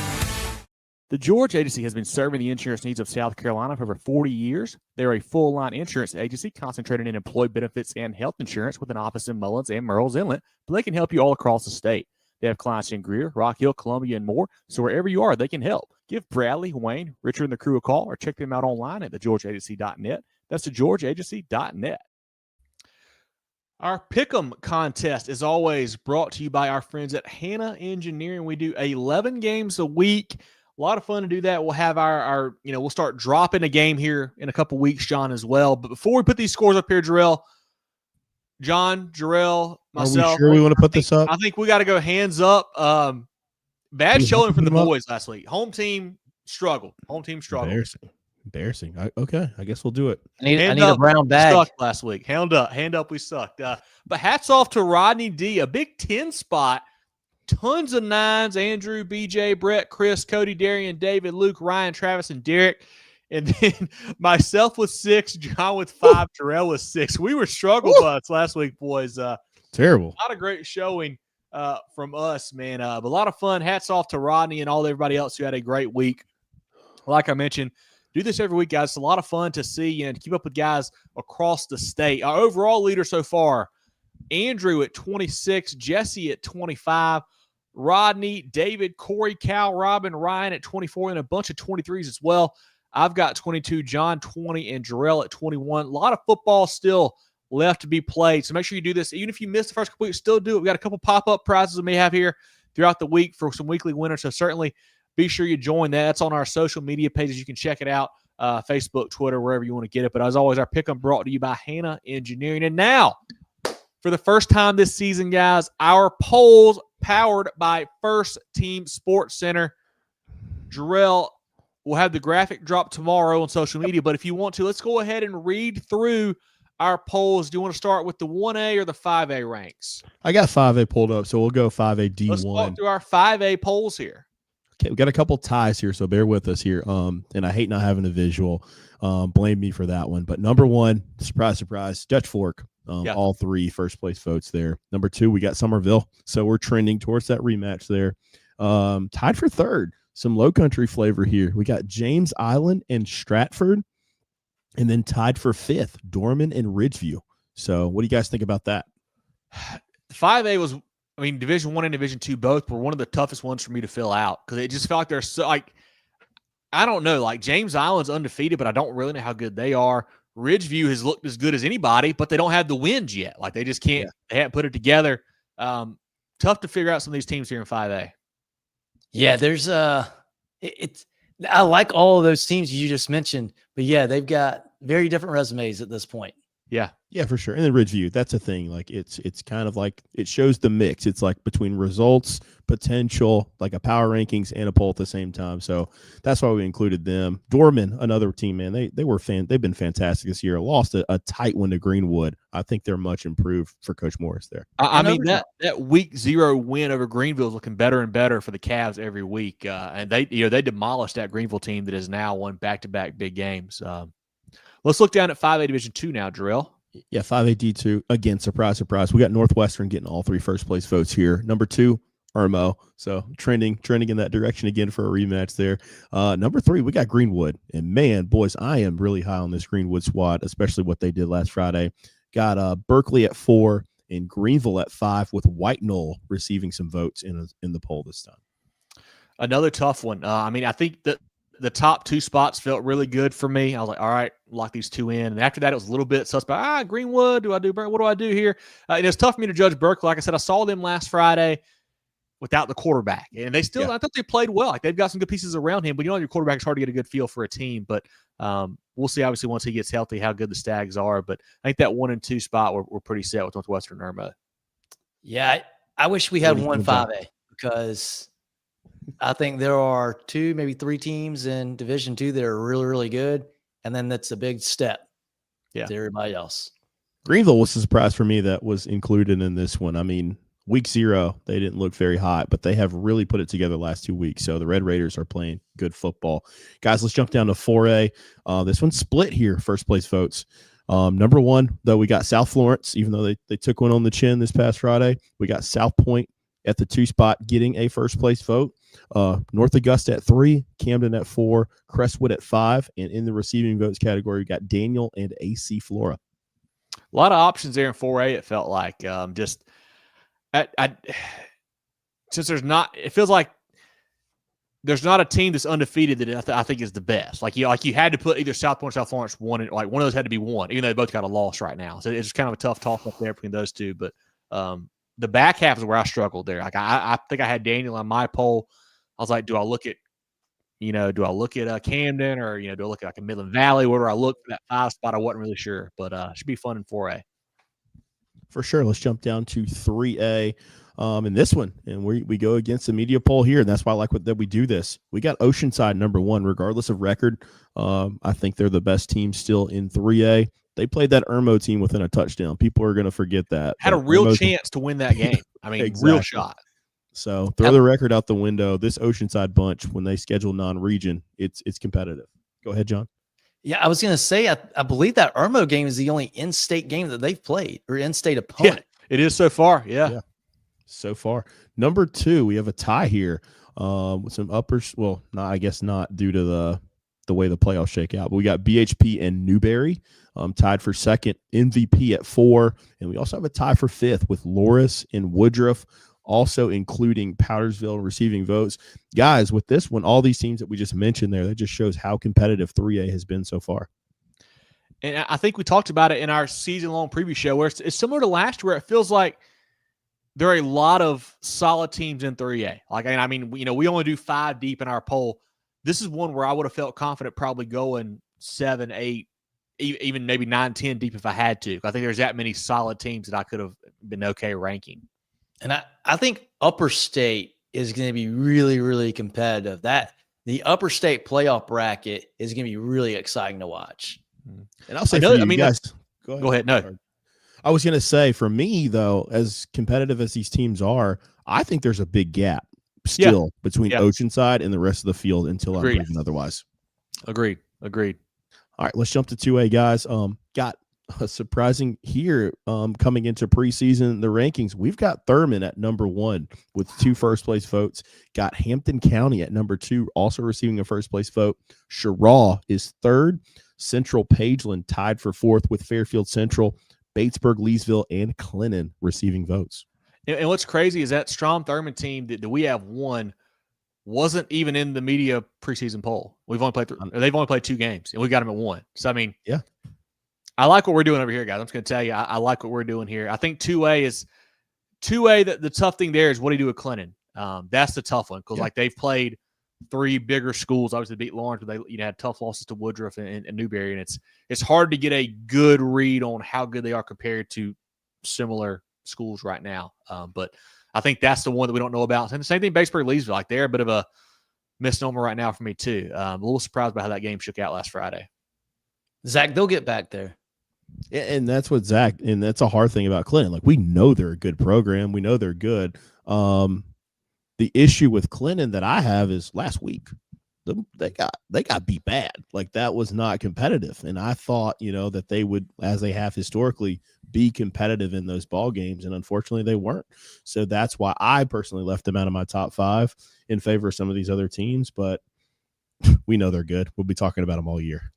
The George Agency has been serving the insurance needs of South Carolina for over 40 years. They're a full-line insurance agency concentrated in employee benefits and health insurance with an office in Mullins and Murrells Inlet, but they can help you all across the state. They have clients in Greer, Rock Hill, Columbia, and more, so wherever you are, they can help. Give Bradley, Wayne, Richard, and the crew a call or check them out online at thegeorgeagency.net. That's thegeorgeagency.net. Our Pick'em contest is always brought to you by our friends at Hannah Engineering. We do 11 games a week. A lot of fun to do that. We'll have our we'll start dropping a game here in a couple weeks, John, as well. But before we put these scores up here, Jerel, John, Jerel, myself. Are we sure we want to put this up? I think we got to go hands up. Bad showing from the boys last week. Home team struggled. Embarrassing. Okay, I guess we'll do it. I need a brown bag. Sucked last week. Hand up, we sucked. But hats off to Rodney D, a Big 10 spot. Tons of nines. Andrew, BJ, Brett, Chris, Cody, Darian, David, Luke, Ryan, Travis, and Derek. And then myself with 6, John with 5, Jerel with 6. We were struggle butts last week, boys. Terrible. Not a great showing from us, man. But a lot of fun. Hats off to Rodney and all everybody else who had a great week. Like I mentioned, do this every week, guys. It's a lot of fun to see and keep up with guys across the state. Our overall leader so far, Andrew at 26, Jesse at 25, Rodney, David, Corey, Cal, Robin, Ryan at 24, and a bunch of 23s as well. I've got 22, John 20, and Jerel at 21. A lot of football still left to be played, so make sure you do this. Even if you missed the first couple weeks, still do it. We got a couple pop-up prizes we may have here throughout the week for some weekly winners, so certainly be sure you join that. That's on our social media pages. You can check it out, Facebook, Twitter, wherever you want to get it. But as always, our pick-em brought to you by Hannah Engineering. And now, for the first time this season, guys, our polls powered by First Team Sports Center. Jerel will have the graphic drop tomorrow on social media, but if you want to, let's go ahead and read through our polls. Do you want to start with the 1A or the 5A ranks? I got 5A pulled up, so we'll go 5A D1. Let's walk through our 5A polls here. Okay, we got a couple ties here, so bear with us here. And I hate not having a visual. Blame me for that one. But number 1, surprise, surprise, Dutch Fork. All 3 first place votes there. Number 2, we got Somerville. So we're trending towards that rematch there. Tied for 3rd. Some low country flavor here. We got James Island and Stratford. And then tied for 5th, Dorman and Ridgeview. So what do you guys think about that? 5A was, Division 1 and Division 2 both were one of the toughest ones for me to fill out because it just felt like they're so, I don't know, James Island's undefeated, but I don't really know how good they are. Ridgeview has looked as good as anybody, but they don't have the wins yet. They just can't, They haven't put it together. tough to figure out some of these teams here in 5A. Yeah, there's I like all of those teams you just mentioned, but yeah, they've got very different resumes at this point. Yeah, for sure. And then Ridgeview, that's a thing. Like it's kind of like it shows the mix. It's like between results, potential, like a power rankings and a poll at the same time. So that's why we included them. Dorman, another team, man. They've been fantastic this year. Lost a tight one to Greenwood. I think they're much improved for Coach Morris there. I mean that week 0 win over Greenville is looking better and better for the Cavs every week. And they demolished that Greenville team that has now won back-to-back big games. Let's look down at 5A Division 2 now, Jerel. Yeah, 5A D2. Again, surprise, surprise. We got Northwestern getting all 3 first-place votes here. Number 2, Irmo. So trending in that direction again for a rematch there. Number 3, we got Greenwood. And, man, boys, I am really high on this Greenwood squad, especially what they did last Friday. Got Berkeley at 4 and Greenville at 5 with White Knoll receiving some votes in the poll this time. Another tough one. I mean, I think that the top 2 spots felt really good for me. I was like, all right, lock these 2 in. And after that, it was a little bit suspect. Greenwood, what do I do here? And it's tough for me to judge Berkeley. Like I said, I saw them last Friday without the quarterback. And they still, I thought they played well. Like they've got some good pieces around him. But your quarterback, it's hard to get a good feel for a team. But we'll see, obviously, once he gets healthy, how good the Stags are. But I think that 1 and 2 spot, we're pretty set with Northwestern and Irmo. Yeah, I wish we had 1 5A because I think there are 2, maybe 3 teams in Division 2 that are really, really good. And then that's a big step to everybody else. Greenville was a surprise for me that was included in this one. I mean, week 0, they didn't look very hot, but they have really put it together the last 2 weeks. So the Red Raiders are playing good football. Guys, let's jump down to 4A. This one's split here, first place votes. Number 1, though, we got South Florence, even though they took one on the chin this past Friday. We got South Pointe at the 2 spot getting a first place vote. North Augusta at 3, Camden at 4, Crestwood at 5, and in the receiving votes category, we got Daniel and AC Flora. A lot of options there in 4A, it felt like. Since it feels like there's not a team that's undefeated that I think is the best. Like you had to put either South Point or South Florence one of those had to be one, even though they both got a loss right now. So it's kind of a tough toss up there between those two. But the back half is where I struggled there. Like I think I had Daniel on my poll. I was like, do I look at Camden or do I look at like a Midland Valley? Where do I look for that 5 spot? I wasn't really sure, but it should be fun in 4A. For sure. Let's jump down to 3A. In this one, and we go against the media poll here, and that's why I like that we do this. We got Oceanside number 1, regardless of record. I think they're the best team still in 3A. They played that Irmo team within a touchdown. People are going to forget that. Had a real chance to win that game. I mean, exactly. Real shot. So throw the record out the window. This Oceanside bunch, when they schedule non-region, it's competitive. Go ahead, John. Yeah, I was going to say, I believe that Irmo game is the only in-state game that they've played, or in-state opponent. Yeah, it is so far. Yeah. So far. Number 2, we have a tie here with some uppers. Well, I guess not due to the way the playoffs shake out. But we got BHP and Newberry tied for second, MVP at 4. And we also have a tie for 5th with Loris and Woodruff, also including Powdersville receiving votes. Guys, with this one, all these teams that we just mentioned there, that just shows how competitive 3A has been so far. And I think we talked about it in our season-long preview show where it's similar to last year where it feels like there are a lot of solid teams in 3A. I mean, we only do 5 deep in our poll. This is one where I would have felt confident probably going 7, 8, even maybe 9, 10 deep if I had to. I think there's that many solid teams that I could have been okay ranking. And I think Upper State is going to be really, really competitive. The Upper State playoff bracket is going to be really exciting to watch. And I'll say guys, go ahead. No. I was going to say, for me, though, as competitive as these teams are, I think there's a big gap still between Oceanside and the rest of the field until I'm proven otherwise. Agreed. All right, let's jump to 2A, guys. Got a surprising here coming into preseason, the rankings. We've got Thurmond at number 1 with 2 first-place votes. Got Hampton County at number 2, also receiving a first-place vote. Cheraw is 3rd. Central Pageland tied for 4th with Fairfield Central. Batesburg, Leesville, and Clinton receiving votes. And what's crazy is that Strom Thurmond team that we have won wasn't even in the media preseason poll. They've only played 2 games, and we got them at 1. So, I mean, I like what we're doing over here, guys. I'm just going to tell you, I like what we're doing here. I think 2A 2A, the tough thing there is what do you do with Clinton? That's the tough one because like they've played 3 bigger schools. Obviously, they beat Lawrence, but they had tough losses to Woodruff and Newberry, and it's hard to get a good read on how good they are compared to similar schools right now. But I think that's the one that we don't know about. And the same thing, Batesburg-Leesville, like they're a bit of a misnomer right now for me too. A little surprised by how that game shook out last Friday. Zach, they'll get back there. And that's what Zach, and that's a hard thing about Clinton. Like we know they're a good program. We know they're good. The issue with Clinton that I have is last week, they got beat bad. Like that was not competitive. And I thought, that they would, as they have historically, be competitive in those ball games. And unfortunately they weren't. So that's why I personally left them out of my top 5 in favor of some of these other teams, but we know they're good. We'll be talking about them all year.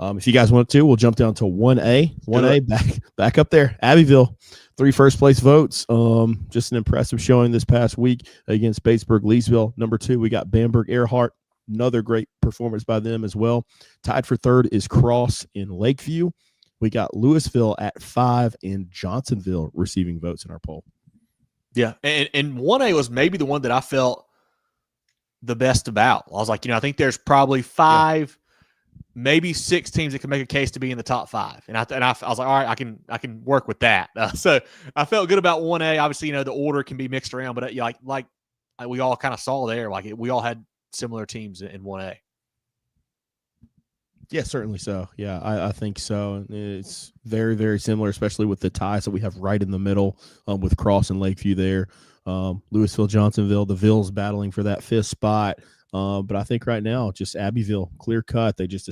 If you guys want to, we'll jump down to 1A back up there. Abbeville, 3 first-place votes. Just an impressive showing this past week against Batesburg-Leesville. Number 2, we got Bamberg-Earhart. Another great performance by them as well. Tied for 3rd is Cross in Lakeview. We got Louisville at 5 and Johnsonville receiving votes in our poll. Yeah, and 1A was maybe the one that I felt the best about. I was like, I think there's probably 5 maybe 6 teams that can make a case to be in the top 5. And I was like, all right, I can work with that. So I felt good about 1A. Obviously, the order can be mixed around, but like we all kind of saw there, like we all had similar teams in 1A. Yeah, certainly so. Yeah, I think so. It's very, very similar, especially with the ties that we have right in the middle with Cross and Lakeview there. Louisville, Johnsonville, the Villes battling for that 5th spot. But I think right now, just Abbeville, clear cut. They just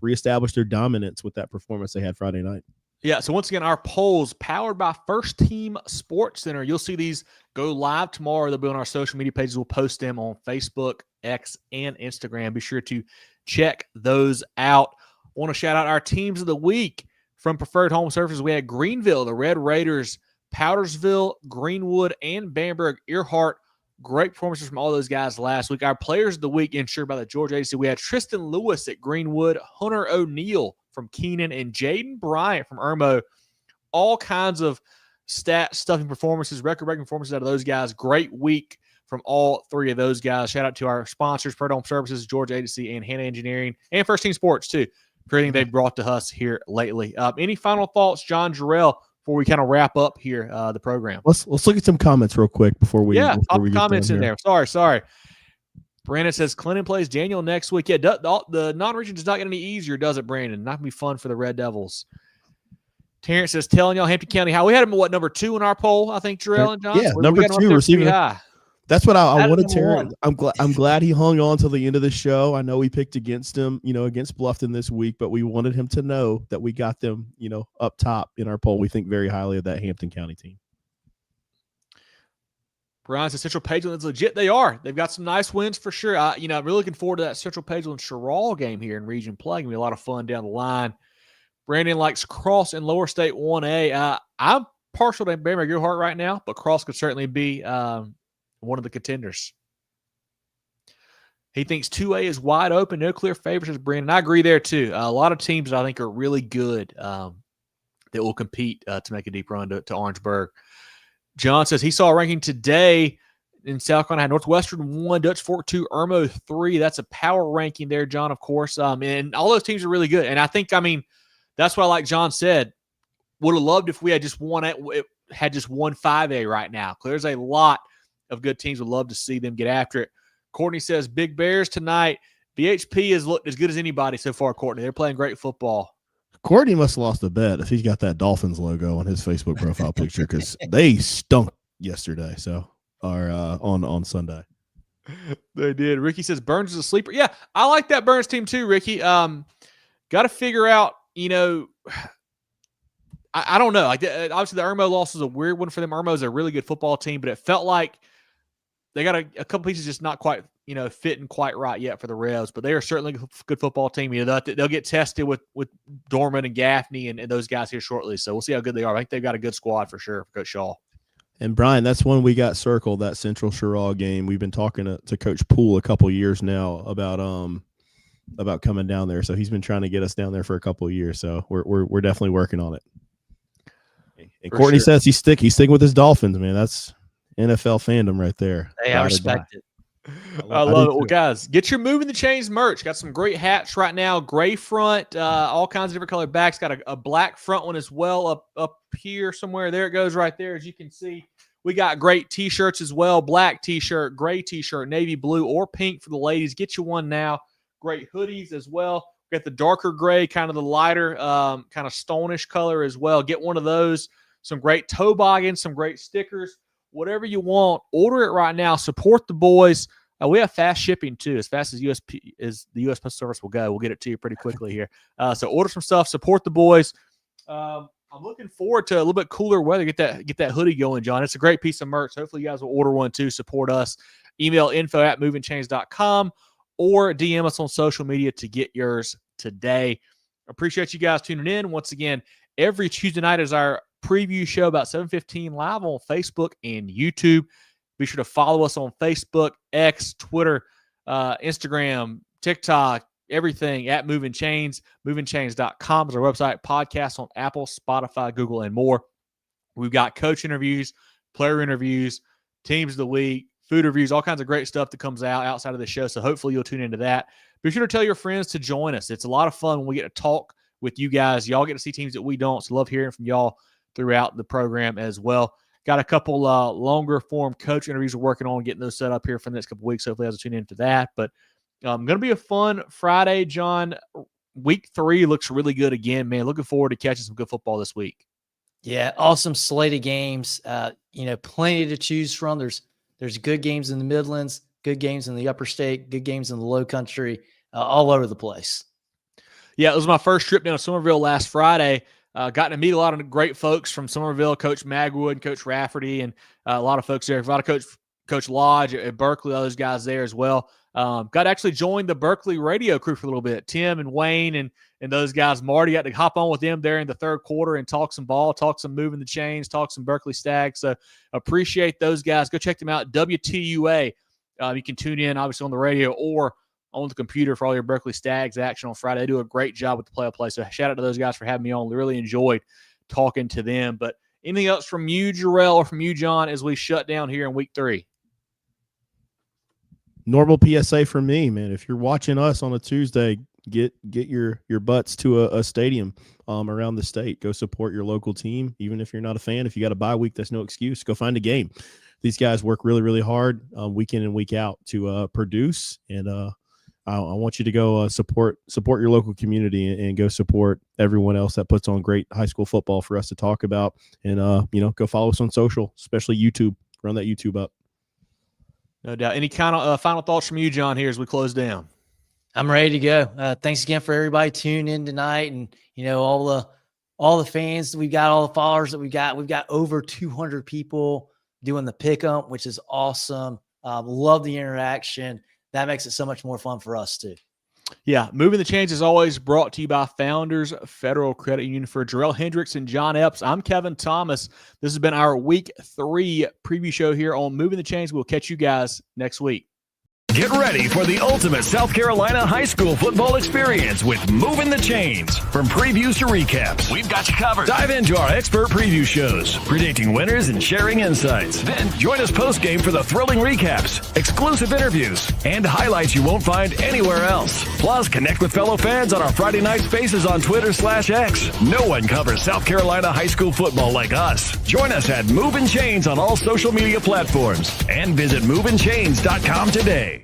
reestablished their dominance with that performance they had Friday night. Yeah, so once again, our polls powered by First Team Sports Center. You'll see these go live tomorrow. They'll be on our social media pages. We'll post them on Facebook, X, and Instagram. Be sure to check those out. I want to shout out our teams of the week from Preferred Home Services. We had Greenville, the Red Raiders, Powdersville, Greenwood, and Bamberg-Earhart. Great performances from all those guys last week. Our players of the week insured by the Georgia Agency. We had Tristan Lewis at Greenwood, Hunter O'Neill from Keenan, and Jaden Bryant from Irmo. All kinds of stat-stuffing performances, record-breaking performances out of those guys. Great week from all 3 of those guys. Shout out to our sponsors, Preferred Home Services, Georgia Agency, and Hannah Engineering, and First Team Sports, too, for everything they've brought to us here lately. Any final thoughts, John Jerel, before we kind of wrap up here the program? Let's look at some comments real quick before we pop get comments in here. there. Sorry. Brandon says Clinton plays Daniel next week. Yeah, the non-region does not get any easier, does it, Brandon? Not gonna be fun for the Red Devils. Terrence says, telling y'all Hampton County High. We had him at number 2 in our poll, I think, Jerel and John. Yeah, number 2 receiving high. That's what I wanted Terrence. I'm glad he hung on till the end of the show. I know we picked against him, against Bluffton this week, but we wanted him to know that we got them, up top in our poll. We think very highly of that Hampton County team. Brian says Central Pageland is legit. They are. They've got some nice wins for sure. I'm really looking forward to that Central Pageland Sherall game here in region play. It's going to be a lot of fun down the line. Brandon likes Cross in Lower State 1A. I'm partial to Bamberg-Earhart right now, but Cross could certainly be one of the contenders. He thinks 2A is wide open. No clear favorites, says Brandon. I agree there, too. A lot of teams that I think are really good that will compete to make a deep run to Orangeburg. John says he saw a ranking today in South Carolina. Northwestern 1, Dutch Fork 2, Irmo 3. That's a power ranking there, John, of course. And all those teams are really good. And I think, that's why, like John said, would have loved if we had just one 5A right now. There's a lot of good teams. Would love to see them get after it. Courtney says Big Bears tonight. BHP has looked as good as anybody so far, Courtney. They're playing great football. Courtney must have lost a bet if he's got that Dolphins logo on his Facebook profile picture because they stunk yesterday. Or on Sunday. They did. Ricky says Burns is a sleeper. Yeah, I like that Burns team too, Ricky. Got to figure out, I don't know. Obviously, the Irmo loss is a weird one for them. Irmo is a really good football team, but it felt like they got a couple pieces just not quite, fitting quite right yet for the Revs. But they are certainly a good football team. They'll get tested with Dorman and Gaffney and those guys here shortly. So we'll see how good they are. I think they've got a good squad for sure for Coach Shaw. And Brian, that's one we got circled, that Central Sherall game. We've been talking to Coach Poole a couple of years now about coming down there. So he's been trying to get us down there for a couple of years. So we're definitely working on it. And For Courtney sure. says he's sticking with his Dolphins, man. That's NFL fandom right there. Hey, I respect it. I do love it. Well, too. guys, get your Moving the Chains merch. Got some great hats right now. Gray front, all kinds of different colored backs. Got a black front one as well up here somewhere. There it goes right there, as you can see. We got great T-shirts as well. Black T-shirt, gray T-shirt, navy blue, or pink for the ladies. Get you one now. Great hoodies as well. Got the darker gray, kind of the lighter, kind of stonish color as well. Get one of those. Some great toboggans, some great stickers. Whatever you want, order it right now. Support the boys. We have fast shipping too, as fast as the U.S. Postal Service will go. We'll get it to you pretty quickly here. So order some stuff. Support the boys. I'm looking forward to a little bit cooler weather. Get that hoodie going, John. It's a great piece of merch. Hopefully you guys will order one too. Support us. Email info@movingchains.com or DM us on social media to get yours today. Appreciate you guys tuning in. Once again, every Tuesday night is our preview show about 7:15 live on Facebook and YouTube. Be sure to follow us on Facebook, X, Twitter, Instagram, TikTok, everything at Movin Chains. Movingchains.com is our website. Podcasts on Apple, Spotify, Google, and more. We've got coach interviews, player interviews, teams of the week, food reviews, all kinds of great stuff that comes out outside of the show. So hopefully you'll tune into that. Be sure to tell your friends to join us. It's a lot of fun when we get to talk with you guys. Y'all get to see teams that we don't. So love hearing from y'all throughout the program as well. Got a couple longer form coach interviews we're working on, getting those set up here for the next couple weeks. Hopefully, you guys will tune in for that. But going to be a fun Friday, John. Week 3 looks really good again, man. Looking forward to catching some good football this week. Yeah, awesome slate of games. Plenty to choose from. There's good games in the Midlands, good games in the Upper State, good games in the Low Country, all over the place. Yeah, it was my first trip down to Somerville last Friday. Got to meet a lot of great folks from Somerville, Coach Magwood, Coach Rafferty, and a lot of folks there. A lot of Coach Lodge at Berkeley, all those guys there as well. Got to actually join the Berkeley radio crew for a little bit. Tim and Wayne and those guys. Marty got to hop on with them there in the third quarter and talk some ball, talk some Moving the Chains, talk some Berkeley Stags. So appreciate those guys. Go check them out. WTUA. You can tune in, obviously, on the radio or on the computer for all your Berkeley Stags action on Friday. They do a great job with the play-by-play. So shout out to those guys for having me on. Really enjoyed talking to them. But anything else from you, Jerel, or from you, John, as we shut down here in week 3? Normal PSA for me, man. If you're watching us on a Tuesday, get your butts to a stadium around the state. Go support your local team. Even if you're not a fan, if you got a bye week, that's no excuse. Go find a game. These guys work really, really hard week in and week out to produce. And I want you to go support your local community and go support everyone else that puts on great high school football for us to talk about. And go follow us on social, especially YouTube. Run that YouTube up. No doubt. Any kind of final thoughts from you, John, here as we close down? I'm ready to go. Thanks again for everybody tuning in tonight, and all the fans that we've got, all the followers that we've got. We've got over 200 people doing the pick-up, which is awesome. Love the interaction. That makes it so much more fun for us too. Yeah, Moving the Chains is always brought to you by Founders Federal Credit Union. For Jerel Hendricks and John Epps, I'm Kevin Thomas. This has been our Week 3 preview show here on Moving the Chains. We'll catch you guys next week. Get ready for the ultimate South Carolina high school football experience with Movin The Chains. From previews to recaps, we've got you covered. Dive into our expert preview shows, predicting winners and sharing insights. Then join us post-game for the thrilling recaps, exclusive interviews, and highlights you won't find anywhere else. Plus, connect with fellow fans on our Friday night spaces on Twitter/X. No one covers South Carolina high school football like us. Join us at Movin Chains on all social media platforms and visit movinchains.com today.